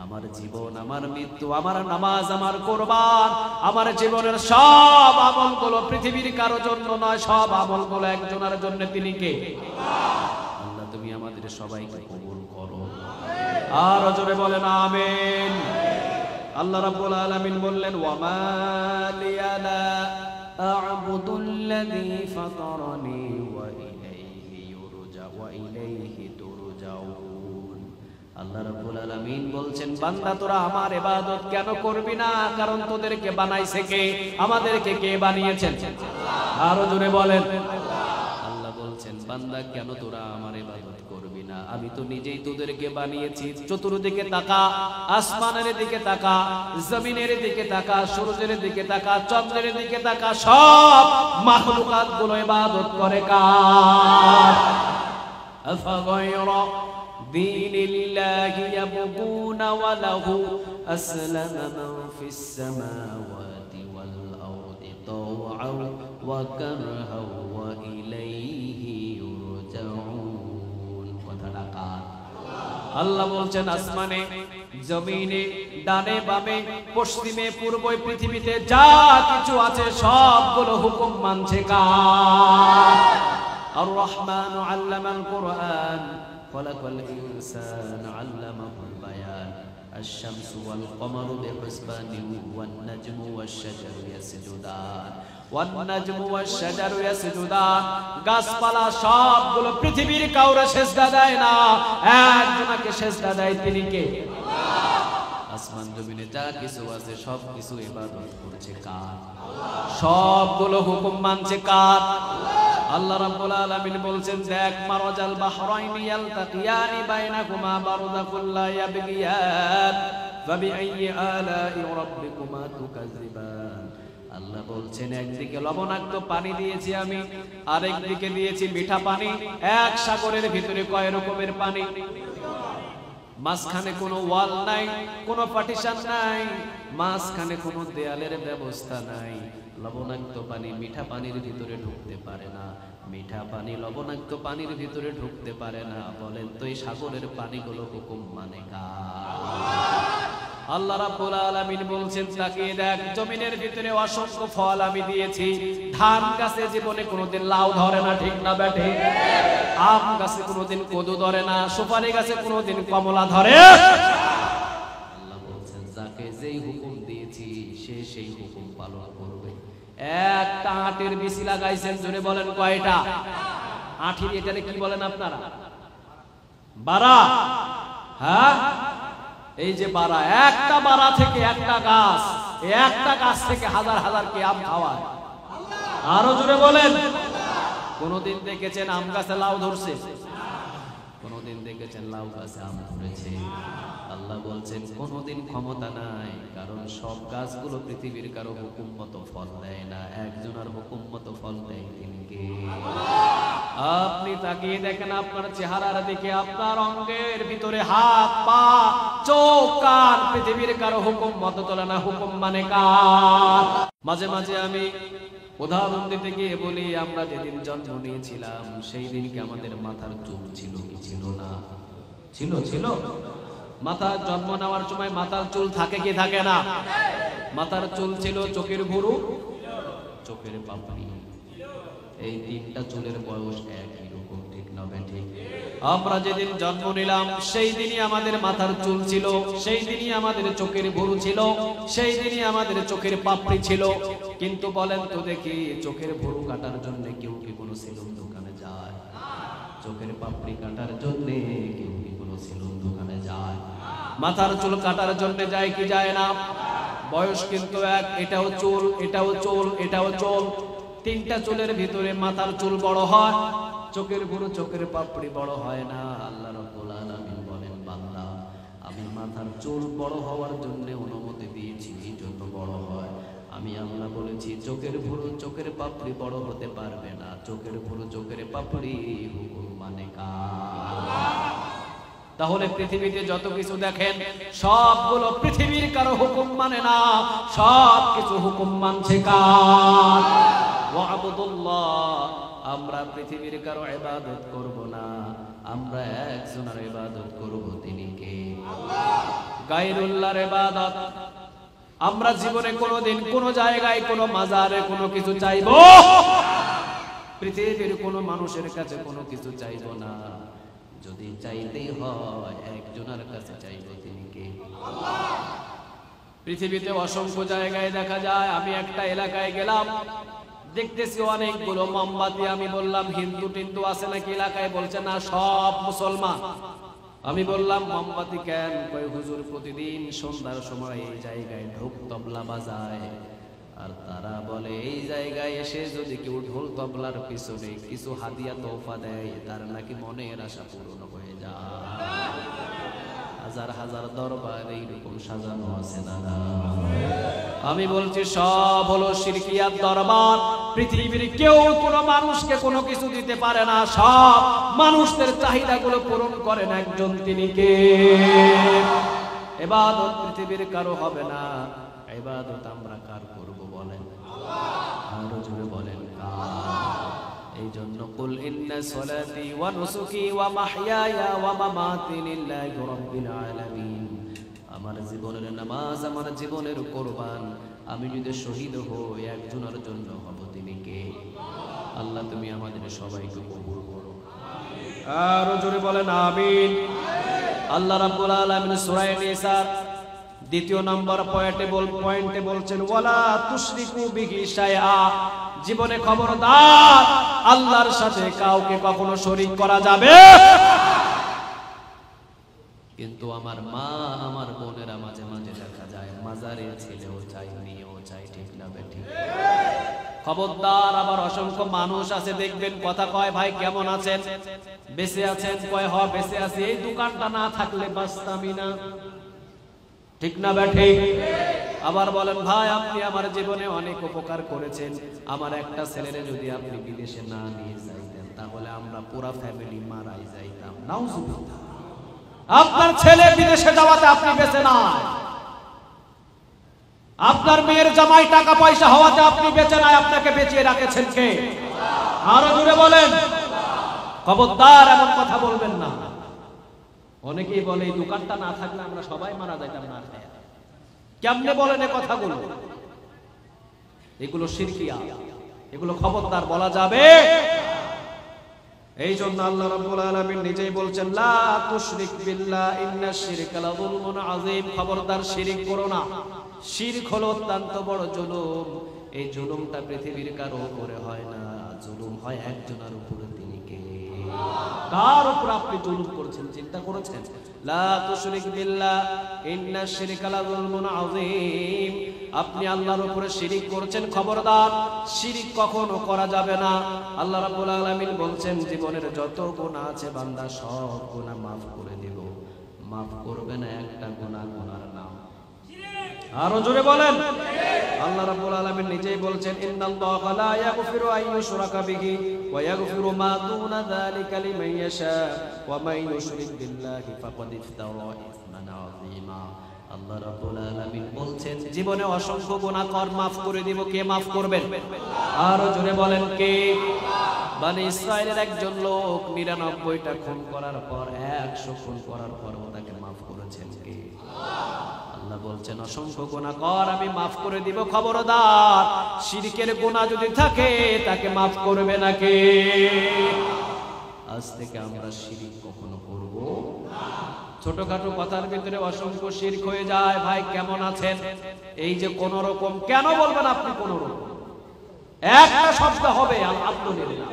আমার জীবন, আমার মৃত্যু, আমার নামাজ, আমার কুরবান, আমার জীবনের সব আমলগুলো পৃথিবীর কারো জন্য নয়, সব আমলগুলো একজনের জন্য। তিনি কে? আল্লাহ, তুমি আমাদের সবাইকে কবুল করো। আর জোরে বলেন আমিন। আল্লাহ রাব্বুল আলামিন বললেন, ওয়া মা লিয়া লা আ'বুদুল্লাযী ফাতারানি ওয়া ইলাইহি ইউরজা ওয়া ইলাইহি তুরজাউন। আল্লাহ রাব্বুল আলামিন বলছেন, বান্দা তোরা আমার ইবাদত কেন করবি না? কারণ তোদেরকে বানাইছে কে? আমাদেরকে কে বানিয়েছেন? আরো জোরে বলেন। আল্লাহ বলছেন, বান্দা কেন তোরা আমার ইবাদত করবি না? আমি তো নিজেই তোদেরকে বানিয়েছি। চতুর্দিকে তাকা, আসমানের দিকে তাকা, জমিনের দিকে তাকা, সূর্যের দিকে তাকা, চন্দ্রের দিকে তাকা, সব মাখলুকাত গুলো ইবাদত করে কার? আফাগায়রা দীনিল্লাহি ইয়াবগুনা ওয়া লাহু আসলামা মান ফিস সামাওয়াতি ওয়াল আরদি তাওআন ওয়া কারহাও ওয়া ইলাইহি ইউরজাউন। কথাটা কার? আল্লাহ বলছেন, আসমানে, জমিনে, ডানে বামে, পশ্চিমে, পূর্বে, পৃথিবীতে যা কিছু আছে সবগুলো হুকুম মানছে কার? আর রহমান আল্লামাল কুরআন খলাকাল ইনসান আল্লামাহুল বায়ান আশ-শামসু ওয়াল কমারু বিহিসবানিন ওয়ান নাজমু ওয়াশ-শাজারু ইয়াসজুদান ওয়ান নাজমু ওয়াশ-শাজারু ইয়াসজুদান। গাছপালা সবগুলো পৃথিবীর কাউরে সিজদা দেয় না, একজনকে সিজদা দেয়। তিনি কে? আসমান জমিনে যা কিছু আছে সব কিছু ইবাদত করছে কার? সবগুলো হুকুম মানছে কার? আল্লাহ রাব্বুল আলামিন বলছেন, দেখ, মারাজাল বাহরাইনি ইয়ালতাকিয়ানি বাইনাকুমা বারযাকুল লা ইয়াবগিয়ান ফাবিআইয়ি আলাই রাব্বিকুমা তুকাযিবান। আল্লাহ বলছেন, একদিকে লবণাক্ত পানি দিয়েছি আমি, আরেকদিকে দিয়েছি মিঠা পানি। এক সাগরের ভিতরে কয় রকমের পানি? মাঝখানে কোনো ওয়াল নাই, কোনো পার্টিশন নাই, মাঝখানে কোনো দেয়ালের ব্যবস্থা নাই। লবণাক্ত পানি মিঠা পানির ভিতরে ঢুকতে পারে না, মিঠা পানি লবণাক্ত পানির ভিতরে ঢুকতে পারে না। বলেন তো এই সাগরের পানিগুলো হুকুম মানে কার? আল্লাহ রাব্বুল আলামিন বলছেন, তাকিয়ে দেখ, জমিনের ভিতরে অসংখ্য ফল আমি দিয়েছি। ধান গাছে জীবনে কোনোদিন লাউ ধরে না, ঠিক না বেঠে? আম গাছে কোনোদিন কদু ধরে না, সুপারি গাছে কোনোদিন কমলা ধরে। আল্লাহ বলছেন, যাকে যেই হুকুম দিয়েছি সে সেই হুকুম পালন করবে। একটা আটির বিচি লাগাইছেন, জোরে বলেন কয়টা? আটির এটারে কি বলেন আপনারা? বারা। হ্যাঁ, এই যে বারা, একটা বারা থেকে একটা গাছ, একটা গাছ থেকে হাজার হাজার কে আম খাওয়ায়। আরো জোরে বলেন। কোনদিন দেখেছেন আম গাছে লাউ ধরছে? কোনদিন দেখেছেন লাউ গাছে আম ধরেছে? আল্লাহ বলছেন, কোনদিন ক্ষমতা নাই, কারণ সব গাছগুলো পৃথিবীর কারো হুকুম মতো ফল দেয় না, একজনের হুকুম মতো ফল দেয়। তিনি কে? আপনি তাকিয়ে দেখেন আপনার চেহারার দিকে, আপনার অঙ্গের ভিতরে হাত পা চোখ কান, পৃথিবীর কারো হুকুম মতো চলে না, হুকুম মানে কার। মাঝে মাঝে আমি উদাহরণ দিতে গিয়ে বলি, আমরা যেদিন জন্ম নিয়েছিলাম সেই দিনকে আমাদের মাথার চুল ছিল কি ছিল না? ছিল ছিল। মাথার জন্ম নেওয়ার সময় মাথার চুল থাকে কি থাকে না? মাথার চুল ছিল, চোখের ভুরু, চোখের পাপড়ি, এই তিনটা চুলের বয়স একই রকম, ঠিক না ঠিক? আমরা যেদিন জন্ম নিলাম সেই দিনই আমাদের মাথার চুল ছিল, সেই দিনই আমাদের চোখের ভুরু ছিল, সেই দিনই আমাদের চোখের পাপড়ি ছিল। কিন্তু বলেন তো দেখি, চোখের ভুরু কাটার জন্য কেউ কি কোনো সেলুন দোকানে যায়? চোখের পাপড়ি কাটার জন্য কেউ কি কোনো সেলুন দোকানে যায়? মাথার চুল কাটার জন্য যায় কি যায় না? বয়স কিন্তু এক, এটাও চুল, এটাও চুল, এটাও চুল, তিনটা চুলের ভিতরে মাথার চুল বড় হয়, চোখের ভুরু চোখের পাপড়ি বড় হয় না। আল্লাহ রাব্বুল আলামিন বলেন, বান্দা আমি মাথার চুল বড় হওয়ার জন্য অনুমতি দিয়েছি, এই জন্য বড় হয়। আমি আল্লাহ বলেছি চোখের ভুরু চোখের পাপড়ি বড় হতে পারবে না। চোখের ভুরু চোখের পাপড়ি হুকুম মানে কার? তাহলে পৃথিবীতে যত কিছু দেখেন সবগুলো পৃথিবীর কারো হুকুম মানে না, সব কিছু হুকুম মানছে কার? ওয়াবুদুল্লাহ। আমরা পৃথিবীর কারো ইবাদত করব না, আমরা একজনের ইবাদত করব, তিনি কে? গায়রুল্লাহর ইবাদত আমরা জীবনে কোনোদিন কোনো জায়গায় কোনো মাজারে কোনো কিছু চাইবো, পৃথিবীর কোনো মানুষের কাছে কোনো কিছু চাইবো না। যদি চাইতেই হয় একজনের কাছে চাইবো, তিনি কে? পৃথিবীতে অসংখ্য জায়গায় দেখা যায়, আমি একটা এলাকায় গেলাম, দেখতেছি অনেকগুলো মোমবাতি। আমি বললাম হিন্দু টিন্দু আছে নাকি এলাকায়? বলছে না, সব মুসলমান। আমি বললাম মোমবাতি কেন? কই হুজুর প্রতিদিন সন্ধ্যার সময় এই জায়গায় ঢোল তবলা বাজায়, আর তারা বলে এই জায়গায় এসে যদি কেউ ঢোল তবলার পিছনে কিছু হাদিয়া তোফা দেয় তার নাকি মনের আশা পূরণ হয়ে যায়। হাজার হাজার দরবার এইরকম সাজানো আছে দাদা। আমি বলছি সব হলো শিরকিয়াত দরবার। পৃথিবীর কেউ কোনো মানুষকে কোনো কিছু দিতে পারে না, সব মানুষদের চাহিদাগুলো পূরণ করেন একজন, তিনি কে? ইবাদত পৃথিবীর কারো হবে না, ইবাদত আমরা কার করব বলেন? আরো জোরে বলেন কার? এই জন্য কুল ইন্না সলাতি ওয়া নুসুকি ওয়া মাহইয়ায়া ওয়া মামাতি লিল্লাহি রাব্বিল আলামিন। আমার জীবনের নামাজ, আমার জীবনের কুরবান, আমি যদি শহীদ হই একজনের জন্য হব, তিনি কে? আল্লাহ তুমি আমাদের সবাইকে কবুল করো, আরো জোরে বলেন আমিন। আল্লাহ রাব্বুল আলামিন সূরা নিসার দ্বিতীয় নম্বর পয়েন্টে বলছেন ওয়ালা তুশরিকু বিহি শাইআ। জীবনে খবরদার আল্লাহর সাথে কাউকে কখনো শরীক করা যাবে। কিন্তু আমার মা আমার বোনেরা মাঝে মাঝে দেখা যায় মাজারের ছেলেও চাই, মেয়েও চাই, ঠিক না বেঠিক? খবরদার। আবার অসংখ্য মানুষ আছে দেখবেন, কথা কয় ভাই কেমন আছেন, বেঁচে আছেন? কয় হ বেঁচে আছি, এই দোকানটা না থাকলে বাঁচতামই না, ঠিক না বেঠিক? আবার বলেন ভাই আপনি আমার জীবনে অনেক উপকার করেছেন, আমার একটা ছেলেরে যদি আপনি বিদেশে না নিয়ে যাইতেন তাহলে আমরা পুরা ফ্যামিলি মারাই যাইতাম। নাউজুবিল্লাহ। আপনার ছেলে বিদেশে যাওয়াতে আপনি বেঁচে নাই, আপনার মেয়ের জামাই টাকা পয়সা হওয়াতে আপনি বেঁচে নাই, আপনাকে বেঁচিয়ে রাখেছেন কে? আরো জোরে বলেন। খবরদার এমন কথা বলবেন না। অনেকেই বলে এই দোকানটা না থাকলে আমরা সবাই মারা যাইতাম না। কেমনে বলেন এই কথাগুলো? এগুলো শিরকিয়াত, এগুলো খবরদার বলা যাবে। এই জন্য আল্লাহ রাব্বুল আলামিন নিজেই বলছেন লা তুশরিক বিল্লাহ ইন্নাশ শিরকা লাযুলমুন আযীম। খবরদার শিরক করো না। শিরক হলো অত্যন্ত বড় জুলুম। এই জুলুমটা পৃথিবীর কারো উপরে হয় না, জুলুম হয় একজনের উপরে, তিনি কে? কার উপর আপনি জুলুম করেছেন চিন্তা করেছেন? লা তুশরিক বিল্লাহ ইন্নাশ শিরকা লাযুলমুন আযীম। আপনি আল্লাহর উপরে শিরিক করছেন, খবরদার শিরিক কখনো করা যাবে না। আল্লাহ রাব্বুল আলামিন বলছেন জীবনের যত গুনাহ আছে বান্দা সব গুনাহ maaf করে দেব, maaf করবে না একটা গুনাহ, গুনার নাম আরো জোরে বলেন। আল্লাহ রাব্বুল আলামিন নিজেই বলছেন ইন্নাল্লাহা লা ইয়াগফিরু আন ইউশরাকা বিহি ওয়া ইয়াগফিরু মা দুনা যালিকা লিমান ইয়াশা ওয়া মান ইউশরিক বিল্লাহি ফাকাদ ইফতারা ইসমান আযীমা। আল্লাহ রাব্বুল আলামিন বলছেন জীবনে অসংখ্য গুনাহ কর maaf করে দিব। কে maaf করবেন? আরো জোরে বলেন কে? বনি ইসরাইলের একজন লোক 99টা খুন করার পর 100 খুন করার পরও তাকে maaf করেছেন কে? আল্লাহ বলছেন অসংখ্য গুনাহ কর, আমি maaf করে দিব। খবরদার শিরকের গুনাহ যদি থাকে তাকে maaf করবে না কে? আজ থেকে আমরা শিরক কখনো করব না। ছোটখাটো কথার ভিতরে অসংখ্য শিরক হয়ে যায়। ভাই কেমন আছেন? এই যে কোন রকম কেন বলবেন আপনি? কোন রকম একটা শব্দ হবে আলহামদুলিল্লাহ।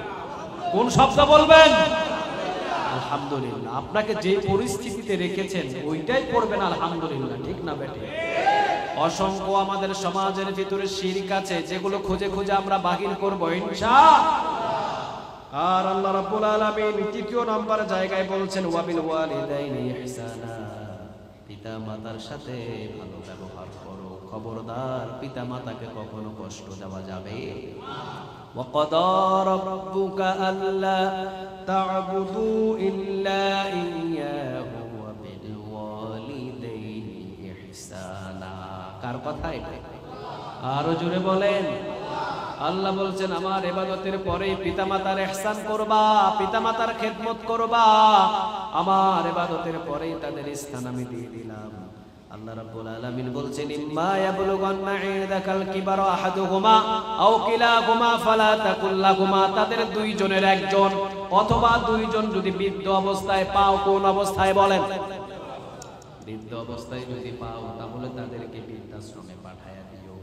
কোন শব্দ বলবেন? আলহামদুলিল্লাহ। আপনাকে যে পরিস্থিতিতে রেখেছেন ওইটাই পড়বেন আলহামদুলিল্লাহ, ঠিক না বেটে? অসংখ্য আমাদের সমাজের ভিতরে শিরক আছে যেগুলো খুঁজে খুঁজে আমরা বাহির করব ইনশাআল্লাহ। আর আল্লাহ রাব্বুল আলামিন তৃতীয় নম্বর জায়গায় বলছেন ওয়াবিল ওয়ালিদাইনি ইহসানা, পিতা মাতার সাথে ভালো ব্যবহার করো। খবরদার পিতা মাতাকে কখনো কষ্ট দেওয়া যাবে না। ওয়া ক্বাদা রাব্বুকা আল্লা তা'বুদু ইল্লা ইয়্যাহু ওয়া বিল ওয়ালিদাইনি ইহসানা। কার কথা এটা? আরো জোরে বলেন। আল্লাহ বলছেন আমার ইবাদতের পরে পিতামাতার ইহসান করবা, পিতামাতার খেদমত করবা। আমার ইবাদতের পরে তাদের স্থান আমি দিয়ে দিলাম। আল্লাহ রাব্বুল আলামিন বলছেন ইম্মা ইয়াবলুগান্না ইনদাকাল কিবারা আহাদুহুমা আও কিলাহুমা ফালা তাকুল লাহুমা, তাদের দুইজনের একজন অথবা দুইজন যদি বৃদ্ধ অবস্থায় পাও। কোন অবস্থায় বলেন? বৃদ্ধ অবস্থায় যদি পাও তাহলে তাদেরকে বৃদ্ধাশ্রমে পাঠায়া দিও।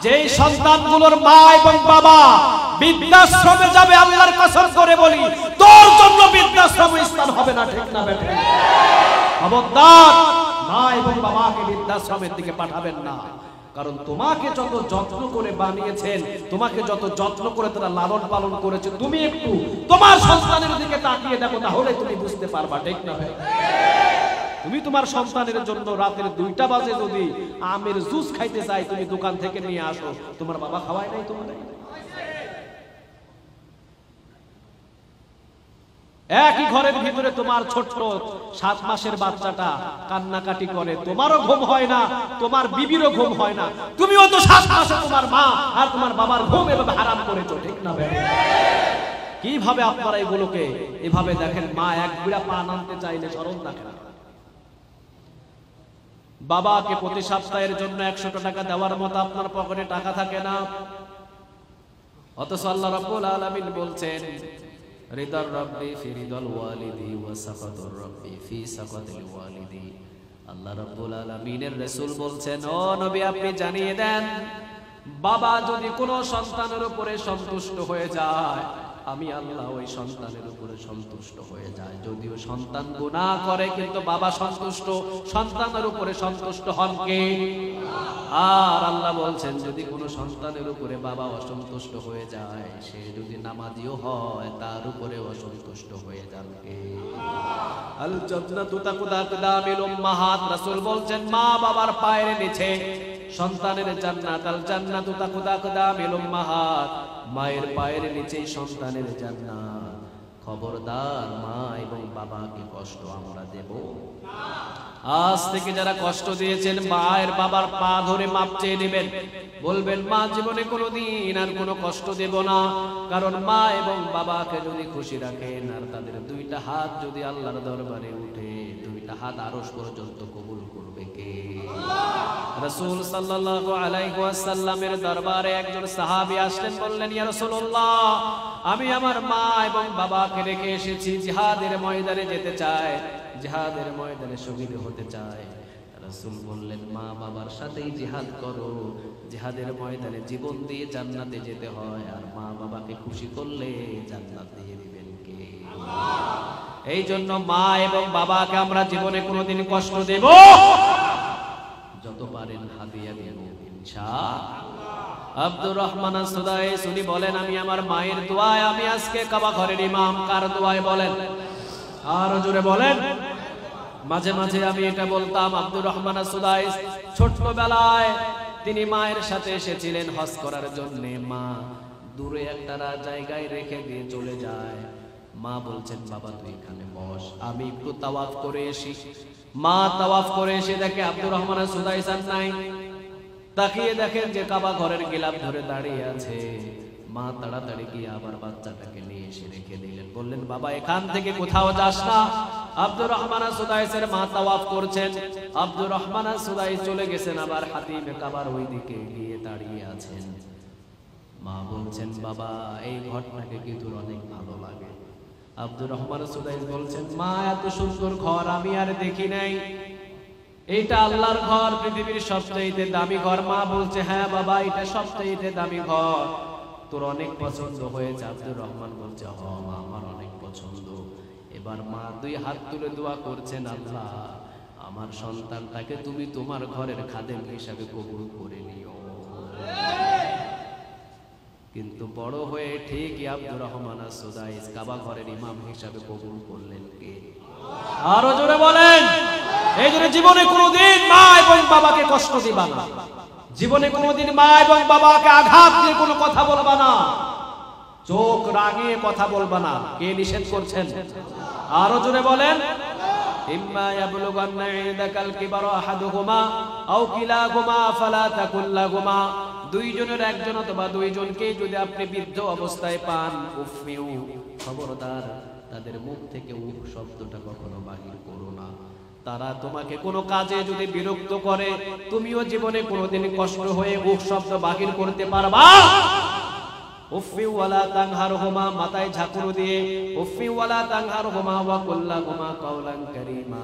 যেই সন্তানগুলোর মা এবং বাবা বৃদ্ধাশ্রমে যাবে, আল্লাহর কসম করে বলি তোর জন্য বৃদ্ধাশ্রম স্থান হবে না, ঠিক না বেটা? খবরদার মা এবং বাবাকে বৃদ্ধাশ্রমের দিকে পাঠাবেন না। কারণ তোমাকে যত যত্ন করে বানিয়েছেন, তোমাকে যত যত্ন করে তারা লালন পালন করেছে, তুমি একটু তোমার সন্তানের দিকে তাকিয়ে দেখো, তাহলে তুমি বুঝতে পারবা, ঠিক না ভাই? তুমি তোমার সন্তানের জন্য রাতের 2টা বাজে যদি আমের জুস খাইতে চাই, তুমি দোকান থেকে নিয়ে আসো, তোমার বাবা খাওয়ায় নাই তোমার? একই ঘরের ভিতরে তোমার ছোট্ট 7 মাসের বাচ্চাটা কান্নাকাটি করে, তোমারও ঘুম হয় না, তোমার বিবিরও ঘুম হয় না। তুমিও তো 7 মাসে তোমার মা আর তোমার বাবার ঘুম এভাবে হারাম করেছো, ঠিক না ভাই? কিভাবে আপনারা এগুলোকে এভাবে দেখেন? মা এক বিড়া পান আনতে চাইলে শরম রাখে না। বাবাকে প্রতি সপ্তাহের জন্য 100 টাকা দেওয়ার মতো আপনার পকেটে টাকা থাকে না। অথচ আল্লাহ রাব্বুল আলামিন বলছেন রিদার রাব্বি ফি রিদাল ওয়ালিদি ওয়া সাকাতুর রাব্বি ফি সাকাতিল ওয়ালিদি। আল্লাহ রাব্বুল আলামিনের রাসূল বলছেন ও নবী আপনি জানিয়ে দেন, বাবা যদি কোনো সন্তানের উপরে সন্তুষ্ট হয়ে যায়, আমি আল্লাহ ওই সন্তানের উপরে সন্তুষ্ট হয়ে যায়। যদিও সন্তান গুনাহ করে কিন্তু বাবা সন্তুষ্ট, সন্তানের উপরে সন্তুষ্ট হন কে? আর আল্লাহ বলছেন যদি কোনো সন্তানের উপরে বাবা অসন্তুষ্ট হয়ে যায়, সে যদি নামাজিও হয় তার উপরে অসন্তুষ্ট হয়ে যাবে। আল জান্নাতু তাকুদামিল উম্মাহাত, রাসূল বলছেন মা বাবার পায়ের নিচে সন্তানের জান্নাত। আল জান্নাতু তাকুদামিল উম্মাহাত, মায়ের পায়ের নিচেই সন্তানের জান্নাত। খবরদার মা এবং বাবাকে কষ্ট আমরা দেব না। আজ থেকে যারা কষ্ট দিয়েছেন মায়ের বাবার পা ধরে মাপ চেয়ে নেবেন, বলবেন মা জীবনে কোনোদিন আর কোনো কষ্ট দেব না। কারণ মা এবং বাবাকে যদি খুশি রাখেন আর তাদের 2টা হাত যদি আল্লাহর দরবারে উঠে, 2টা হাত আরশ পর্যন্ত কবুল করবে কে? রাসূল সাল্লাল্লাহু আলাইহি ওয়াসাল্লামের দরবারে একজন সাহাবী আসলেন, বললেন ইয়া রাসূলুল্লাহ আমি আমার মা এবং বাবাকে রেখে এসেছি, জিহাদের ময়দানে যেতে চাই, জিহাদের ময়দানে শহীদ হতে চাই। রাসূল বললেন মা বাবার সাথেই জিহাদ করো, জিহাদের ময়দানে জীবন দিয়ে জান্নাতে যেতে হয়, আর মা বাবাকে খুশি করলে জান্নাত দিয়ে দিবেন কে? এই জন্য মা এবং বাবাকে আমরা জীবনে কোনোদিন কষ্ট দেব, যত পারেন হাদিয়া দেব ইনশাআল্লাহ। আব্দুর রহমান আস-সুদাইস উনি বলেন আমি আমার মায়ের দোয়ায় আমি আজকে কাবা ঘরের ইমাম। কার দোয়ায় বলেন? আর জোরে বলেন। মাঝে মাঝে আমি এটা বলতাম, আব্দুর রহমান সুদাইস ছোটবেলায় তিনি মায়ের সাথে এসেছিলেন হজ করার জন্য। মা দূরে একটা জায়গায় রেখে দিয়ে চলে যায়। মা বলছেন, বাবা তুই এখানে বস, আমি একটু তাওয়াফ করে আসি। মা তাওয়াফ করে এসে দেখে আব্দুর রহমান সুদাইস আর নাই। তাকিয়ে দেখেন যে কাবা ঘরের গিলাফ ধরে দাঁড়িয়ে আছে। মা তাড়াতাড়ি গিয়ে আবার বাচ্চাটাকে নিয়ে এসে রেখে দিলেন। বললেন, বাবা এখান থেকে কোথাও যাস না। আব্দুর রহমান সুদাইসের মা তাওয়াফ করছেন। আব্দুর রহমান সুদাইস চলে গেছেন, আবার হাতিমে কাবার ওই দিকে গিয়ে দাঁড়িয়ে আছেন। মা বলছেন, বাবা এই ঘরটাকে কি তোর অনেক ভালো লাগে? আব্দুর রহমান সুদাইস বলছেন, মা এত সুন্দর ঘর আমি আর দেখি নাই, এইটা আল্লাহর ঘর, পৃথিবীর সবচেয়ে দামি ঘর। মা বলছে, হ্যাঁ বাবা এটা সবচেয়ে দামি ঘর, তোর অনেক পছন্দ হয়েছে। আব্দুর রহমান বলছে, হ মা আমার অনেক পছন্দ। এবার মা দুই হাত তুলে দোয়া করছেন, আল্লাহ আমার সন্তানটাকে তুমি তোমার ঘরের খাদেম হিসাবে কবুল করে নিও। কিন্তু বড় হয়ে ঠিকই আব্দুর রহমান সুদাইস কাবা ঘরের ইমাম হিসাবে কবুল করলেন কে? আরো জোরে বলেন। এই জন্য জীবনে কোনোদিন মা এবং বাবাকে কষ্ট দিবা না, জীবনে কোনোদিন মা এবং বাবাকে আঘাত দিয়ে কোনো কথা বলবা না, চোখ রাগিয়ে কথা বলবা না। কে নিষেধ করছেন? আরো জোরে বলেন। ইম্মা ইয়াবলুগান্না ইনদাকাল কিবারা আহাদুহুমা আও কিলাহুমা ফালা তাকুল লাহুমা, দুইজনের একজন অথবা দুইজনকে যদি আপনি বৃদ্ধ অবস্থায় পান, উফমিউ খবরদার তাদের মুখ থেকে উফ শব্দটা কখনো বাহির করো না। তারা তোমাকে কোনো কাজে যদি বিরক্ত করে, তুমিও জীবনে কোনোদিন কষ্ট হয়ে উফ শব্দ বাহির করতে পারবা? উফি ওয়ালা তানহারহুমা, মাথায় ঝাঁকুর দিয়ে উফি ওয়ালা তানহারহুমা ওয়া কুল্লাহুমা কাওলান কারীমা,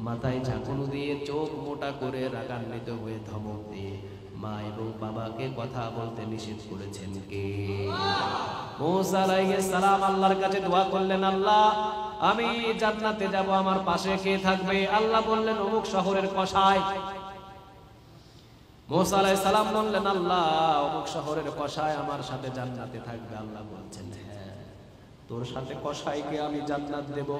মাথায় ঝাঁকুর দিয়ে চোখ মোটা করে রাগান্বিত হয়ে ধমক দিয়ে মা এবং বাবাকে কথা বলতে নিষেধ করেছেন কে? মুসা আলাইহিস সালাম আল্লাহর কাছে দোয়া করলেন, আল্লাহ আমি জান্নাতে যাব, আমার পাশে কে থাকবে? আল্লাহ বললেন, অমুক শহরের কসাই। মুসা আলাইহিস সালাম বললেন, আল্লাহ অমুক শহরের কসাই আমার সাথে জান্নাতে থাকবে। আল্লাহ বলছেন, হ্যাঁ তোর সাথে কসাইকে আমি জান্নাত দেব।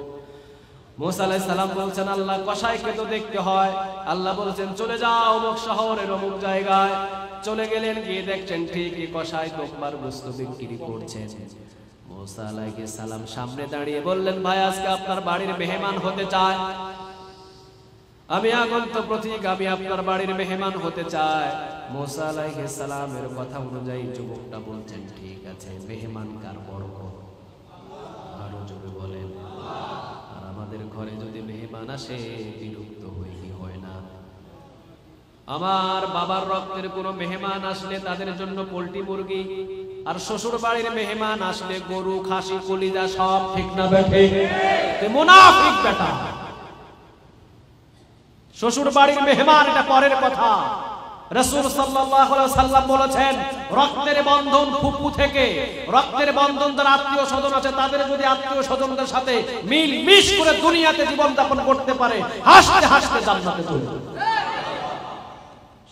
মুসা আলাইহিস সালাম বলছেন, আল্লাহ কসাইকে তো দেখতে হয়। আল্লাহ বলছেন, চলে যাও অমুক শহরের অমুক জায়গায়। চলে গেলেন, গিয়ে দেখছেন ঠিকই কসাই তোকবার বস্তু বিক্রি করছেন। মুসা আলাইহিস সালাম সামনে দাঁড়িয়ে বললেন, ভাই আজকে আপনার বাড়ির মেহমান হতে চায়, আমি আগন্তুক প্রতীক, আমি আপনার বাড়ির মেহমান হতে চাই। মুসা আলাইহিস সালামের কথা অনুযায়ী যুবকটা বলছেন, ঠিক আছে, মেহমান কার বরকত? আরো জোরে বলেন। আর আমাদের ঘরে যদি মেহমান আসে বিরক্ত হই কি হয় না? আমার বাবার রক্তের কোনো মেহমান আসলে তাদের জন্য পোল্ট্রি মুরগি, আর শ্বশুর বাড়ির মেহমান আসলে গরু খাসি কলিজা সব, ঠিক না বেঠে? মুনাফিক বেটা। শ্বশুর বাড়ির মেহমান এটা পরের কথা। রাসূল সাল্লাল্লাহু আলাইহি ওয়াসাল্লাম বলেছেন, রক্তের বন্ধন ফুফু থেকে, রক্তের বন্ধন যারা আত্মীয় স্বজন আছে তাদের যদি আত্মীয় স্বজনদের সাথে মিল মিশ করে দুনিয়াতে জীবন যাপন করতে পারে, হাসতে হাসতে জান্নাতে চলে যাবে।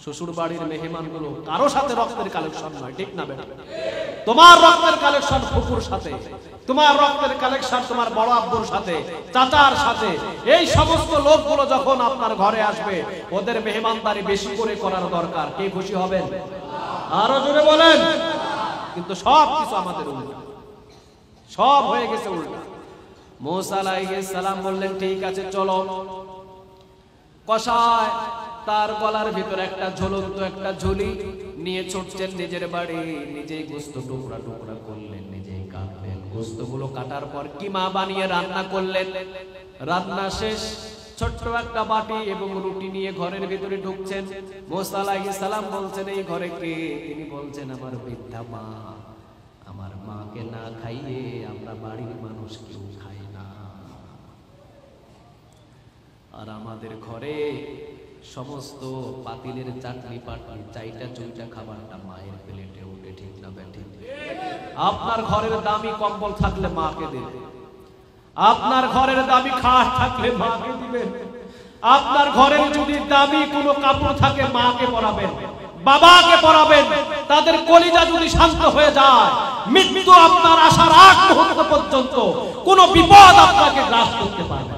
শ্বশুর বাড়ির মেহমান গুলো কারো সাথে রক্তের কালেকশন নয়, ঠিক না বেটা? তোমার রক্তের কালেকশন ফুফুর সাথে, তোমার রক্তের কালেকশন তোমার বড় আব্বুর সাথে, চাচার সাথে। এই সমস্ত লোকগুলো যখন আপনার ঘরে আসবে, ওদের মেহমানদারি বেশি করে করার দরকার। কে খুশি হবেন? আরো জোরে বলেন। কিন্তু সব কিছু আমাদের উল্টা, সব হয়ে গেছে উল্টা। মুসা আলাইহিস সালাম বললেন, ঠিক আছে চলো। কসাই তার গলার ভিতরে একটা ঝুলন্ত একটা ঝুলি নিয়ে ছুটছেন নিজের বাড়ি, নিজেই গোস্ত টুকরা টুকরা করলেন, নিজেই কাটলেন। গোস্তগুলো কাটার পর কিমা বানিয়ে রান্না করলেন। রান্না শেষ, ছোট্ট একটা বাটি এবং রুটি নিয়ে ঘরের ভিতরে ঢুকছেন। মুসা আলাইহিস সালাম বলছেন, এই ঘরে কে? তিনি বলছেন, আমার বৃদ্ধা মা। আমার মাকে না খাইয়ে আমরা বাড়ির মানুষ কেউ খাই না। আর আমাদের ঘরে সমস্ত পাতিলের চাটনি পাটনি চাইটা চুইটা খাবারটা মায়ের প্লেটে উঠে, ঠিক না বেঠি? আপনার ঘরের দামি কম্বল থাকলে মাকে দেবেন, আপনার ঘরের দামি খাট থাকলে মাকে দিবেন, আপনার ঘরে যদি দামি কোনো কাপড় থাকে মাকে পরাবেন, বাবাকে পরাবেন। তাদের কলিজা যদি শান্ত হয়ে যায়, মৃত্যু আপনার আসার আগ মুহূর্ত পর্যন্ত কোনো বিপদ আপনাকে গ্রাস করতে পারবে।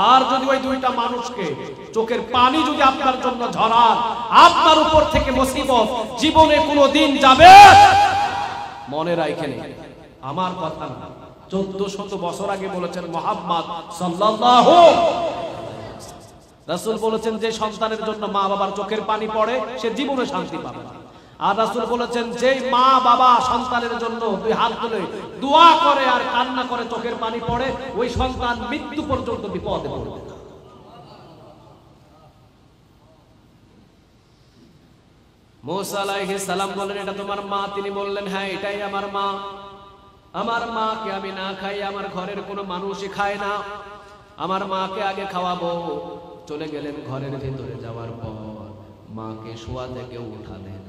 আর যদি ওই দুইটা মানুষকে চোখের পানি যদি আপনার জন্য ঝরান, আপনার উপর থেকে মুসিবত জীবনে কোনোদিন যাবে মনে রাখেন, আমার কথা না, 1400 বছর আগে বলেছেন মুহাম্মদ সাল্লাল্লাহু রাসূল বলেছেন যে সন্তানের জন্য মা বাবার চোখের পানি পড়ে সে জীবনে শান্তি পাবে না। আর রাসূল বলেছেন যে মা বাবা সন্তানের জন্য দুই হাত তুলে দোয়া করে আর কান্না করে চোখের পানি পড়ে ওই সন্তান মৃত্যু পর্যন্ত বিপদে পড়বে। মুসা আলাইহিস সালাম বললেন এটা তোমার মা? তিনি বললেন হ্যাঁ এটাই আমার মা। আমার মাকে আমি না খাই, আমার ঘরের কোনো মানুষই খায় না, আমার মাকে আগে খাওয়াবো। চলে গেলেন ঘরের ভিতরে, যাওয়ার পর মাকে শোয়া থেকে উঠালেন।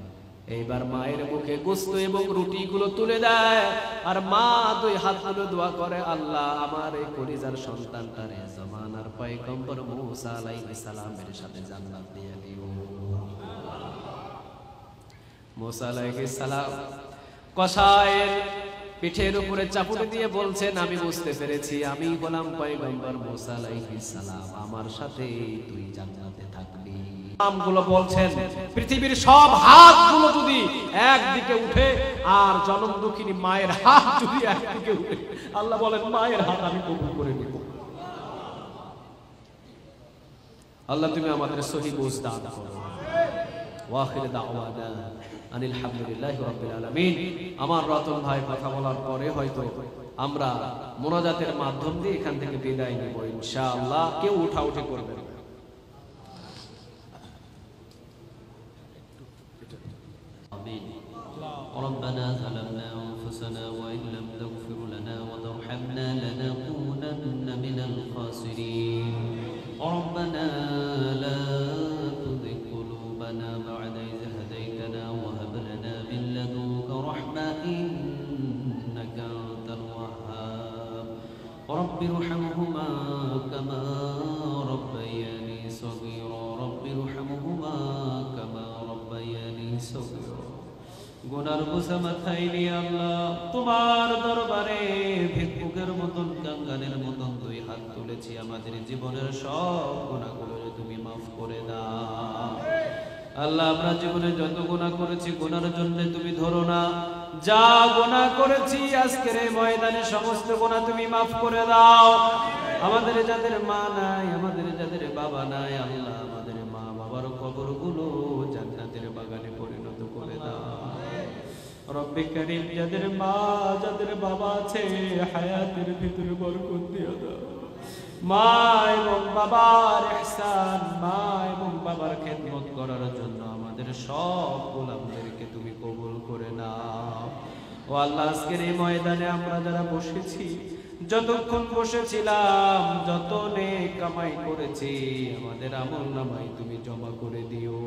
এইবার মায়ের মুখে গোশত এবং রুটিগুলো তুলে দেয় আর মা দুই হাত তুলে দোয়া করে, আল্লাহ আমার এই কলিজার সন্তানটারে জামানার পয়গম্বর মুসা আলাইহিস সালামের সাথে জান্নাত দিয়ে দিও। মুসা আলাইহিস সালাম কসাইয়ের পিঠের উপরে চাপুটে দিয়ে বলছেন, আমি বুঝতে পেরেছি আমি হলাম পয়গম্বর মুসা আলাইহিস সালাম, আমার সাথে তুই জান্নাতে থাকবি। নামগুলো বলছেন, পৃথিবীর সব হাতগুলো যদি একদিকে উঠে আর জনম দুঃখিনী মায়ের হাত যদি একদিকে উঠে, আল্লাহ বলেন মায়ের হাত আমি কবুল করে নিব। আল্লাহ তুমি আমাদের সহি বুঝ দান করো। ওয়াখির দাওয়ানা আনিল হামদুলিল্লাহি রাব্বিল আলামিন। আমার রতন ভাই কথা বলার পরে হয়তো আমরা মোনাজাতের মাধ্যম দিয়ে এখান থেকে বিদায় নেব ইনশাআল্লাহ। কেউ উঠাউঠি করবে না। ربنا ظلمنا أنفسنا وإن لم تغفر لنا وترحمنا لنكونن من الخاسرين ربنا لا تزغ قلوبنا بعد إذ هديتنا وهب لنا من لدنك رحمة إنك أنت الوهاب رب ارحمهما كما ربياني صغيرا رب ارحمهما كما ربياني صغيرا। গুনার বোঝা মাথায় নিয়ে আল্লাহ তোমার দরবারে ভিক্ষুকের মতন কাঙ্গালের মতন দুই হাত তুলেছি। আমাদের জীবনের সব গুনাহগুলো তুমি মাফ করে দাও আল্লাহ। আমরা জীবনে যত গুনাহ করেছি গুনার জন্য তুমি ধরো না। যা গুনাহ করেছি আজকের এই ময়দানে সমস্ত গুনাহ তুমি মাফ করে দাও। আমাদের যাদের মা নাই, আমাদের যাদের বাবা নাই, আল্লাহ আমাদের মা বাবার কবরগুলো জান্নাতের বাগানে পরিণত করে দাও। রব্বে কারীম যাদের মা যাদের বাবা আছে হায়াতের ভিতরে বরকত দিয়ে দাও। মা এবং বাবার ইহসান, মা এবং বাবার খেদমত করার জন্য আমাদের সব গোলামদেরকে তুমি কবুল করে নাও। ও আল্লাহ আজকের এই ময়দানে আমরা যারা বসেছি, যতক্ষণ বসেছিলাম, যত নেক কামাই করেছি আমাদের আমলনামায় তুমি জমা করে দিও।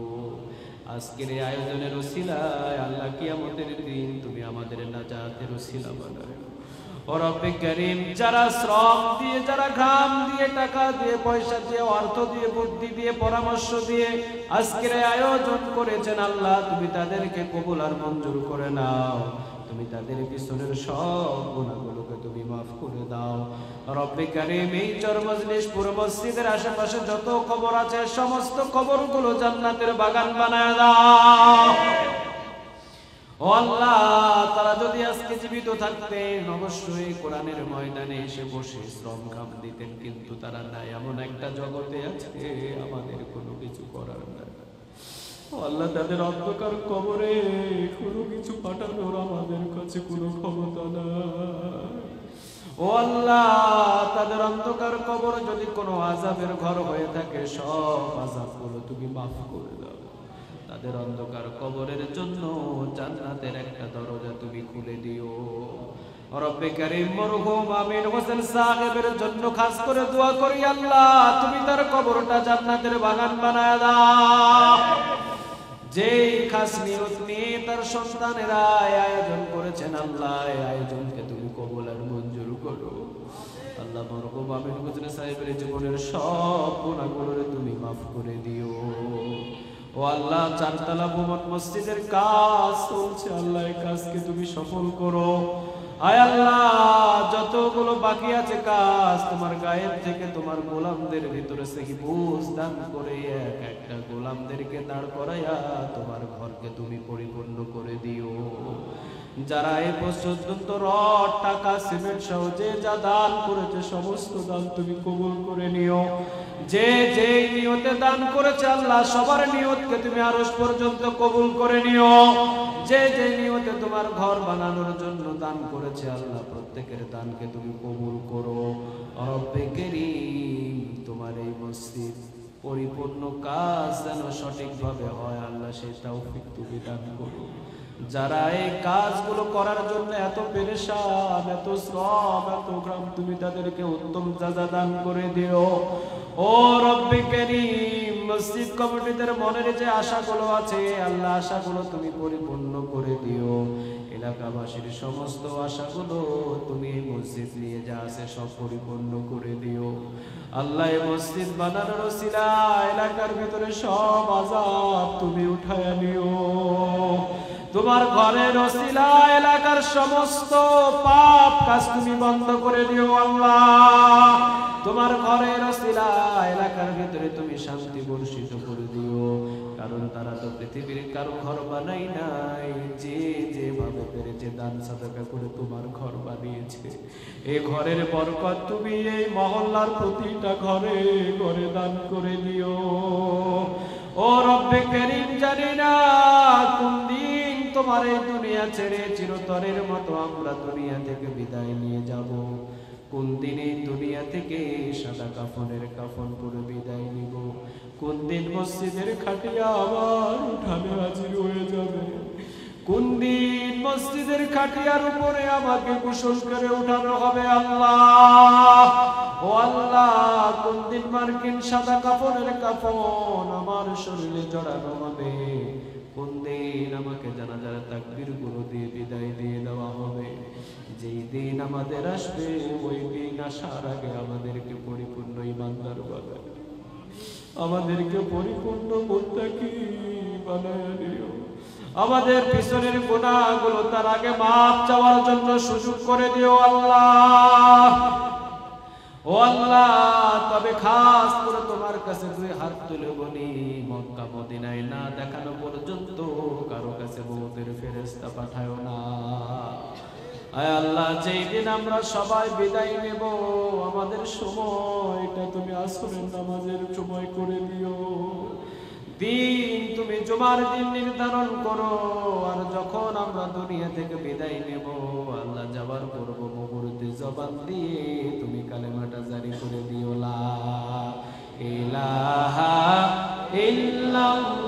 আজকের এই আয়োজনের ওসিলায় আল্লাহ কিয়ামতের দিন তুমি আমাদের নাজাতের ওসিলা বানাও। ও রব্বে কারীম যারা শ্রম দিয়ে, যারা ঘাম দিয়ে, টাকা দিয়ে, পয়সা দিয়ে, অর্থ দিয়ে, বুদ্ধি দিয়ে, পরামর্শ দিয়ে আজকের আয়োজন করেছেন আল্লাহ তুমি তাদেরকে কবুল আর মঞ্জুর করে নাও। তুমি তাদের পিছনের সব গুনাহগুলোকে তুমি মাফ করে দাও। রব্বে কারীম এই চর মজলিস পুরো মসজিদের আশেপাশে যত কবর আছে সমস্ত কবরগুলো জান্নাতের বাগান বানায় দাও। ও আল্লাহ তারা যদি আজকে জীবিত থাকতেন অবশ্যই কোরআনের ময়দানে এসে বসে শ্রম ঘাম দিতেন, কিন্তু তারা নাই। এমন একটা জগতে আছে আমাদের কোনো কিছু করার নাই। ও আল্লাহ তাদের অন্ধকার কবরে কোনো কিছু পাঠানোর আমাদের কাছে কোনো ক্ষমতা নাই। ও আল্লাহ তাদের অন্ধকার কবর যদি কোনো আযাবের ঘর হয়ে থাকে সব আযাবগুলো তুমি মাফ করে দাও। তাদের অন্ধকার কবরের জন্য জান্নাতের একটা দরজা তুমি খুলে দিও। রব্বে কারীম মরহুম আমিন হোসেন সাহেবের জন্য খাস করে দোয়া করি আল্লাহ তুমি তার কবরটা জান্নাতের বাগান বানায় দাও। যেই খাস নিয়ত নিয়ে তার সন্তানেরা আয়োজন করেছেন আল্লাহ এই আয়োজনকে তুমি কবুল আর মঞ্জুর করো। আল্লাহ মরহুম আমিন হোসেন সাহেবের জীবনের সব গুনাহগুলো তুমি মাফ করে দিও। ও আল্লাহ চারতলা ভবন মসজিদের কাজ চলছে, আল্লাহ এই কাজকে তুমি সফল করো। আয় আল্লাহ যতগুলো বাকি আছে কাজ, তোমার গায়ের থেকে তোমার গোলামদের ভিতরে সেই বুঝ দান করে এক একটা গোলামদেরকে দাঁড় করাইয়া তোমার ঘরকে তুমি পরিপূর্ণ করে দিও। যারা এই পর্যন্ত রড, টাকা, সিমেন্ট সহ যে যা দান করেছে সমস্ত দান তুমি কবুল করে নিও। যে যে নিয়তে দান করেছে আল্লাহ সবার নিয়তকে তুমি আরশ পর্যন্ত কবুল করে নিও। যে যে নিয়তে তোমার ঘর বানানোর জন্য দান করেছে আল্লাহ প্রত্যেকের দানকে তুমি কবুল করো। রব্বে কারীম, তোমার এই মসজিদ পরিপূর্ণ কাজ যেন সঠিকভাবে হয় আল্লাহ সেই তৌফিক তুমি দান করো। যারা এই কাজগুলো করার জন্য এত পেরেশান, এত শ্রম, এত গ্রাম, তুমি তাদেরকে উত্তম জাযা দান করে দিও। ও রব্বে কারীম, মসজিদ কমিটিদের মনের যে আশাগুলো আছে আল্লাহ আশাগুলো তুমি পরিপূর্ণ করে দিও। এলাকাবাসীর সমস্ত আশাগুলো তুমি এই মসজিদ নিয়ে যা আছে সব পরিপূর্ণ করে দিও। আল্লাহ এই মসজিদ বানানোর ওসিলা এলাকার ভিতরে সব আযাব তুমি উঠায় নিও। তোমার ঘরের ওসিলা এলাকার সমস্ত পাপ কাজ তুমি বন্ধ করে দিও আল্লাহ। তোমার ঘরের ওসিলা এলাকার ভিতরে তুমি শান্তি বর্ষিত করে দিও। কারণ তারা তো পৃথিবীর কারো ঘর বানাই নাই, যে যেভাবে পেরেছে দান সাদাকা করে তোমার ঘর বানিয়েছে। এই ঘরের বরকত তুমি এই মহল্লার প্রতিটা ঘরে ঘরে দান করে দিও। ও রব্বে কারীম, জানি না কোন দিন তোমার এই দুনিয়া ছেড়ে চিরতরের মতো আমরা দুনিয়া থেকে বিদায় নিয়ে যাব। কোন দিন এই দুনিয়া থেকে সাদা কাফনের কাফন করে বিদায় নিব। কোন দিন মসজিদের খাটিয়া আবার উঠানে হাজির হয়ে যাবে। কোন দিন মসজিদের খাটিয়ার উপরে আমাকে গোসল করে উঠানো হবে আল্লাহ। ও আল্লাহ, কোন দিন মার্কিন সাদা কাফনের কাফন আমার শরীরে জড়ানো হবে। কোন দিন আমাকে জানাজার তাকবীর গুলো দিয়ে বিদায় দিয়ে দেওয়া হবে। যেই দিন আমাদের আসবে ওই দিন আসার আগে আমাদেরকে পরিপূর্ণ ঈমানদার বানায়, আমাদেরকে পরিপূর্ণ মুত্তাকি বানায় দিও। আমাদের পিছনের গুনাহগুলো তার আগে মাফ চাওয়ার জন্য সুযোগ করে দিও আল্লাহ। ও আল্লাহ, তবে খাস করে তোমার কাছে দুই হাত তুলে বলি, মক্কা মদিনায় না দেখানো পর্যন্ত কারো কাছে মওতের ফেরেশতা পাঠায়ো না। আয় আল্লাহ, যেই দিন আমরা সবাই বিদায় নেব আমাদের সময়টা তুমি আসরের নামাজের সময় করে দিও। দিন তুমি জুমার দিন নির্ধারণ করো। আর যখন আমরা দুনিয়া থেকে বিদায় নেব আল্লাহ যাওয়ার পূর্ব মুহূর্তে জবান দিয়ে তুমি কালেমাটা জারি করে দিও, লা ইলাহা ইল্লাল্লাহ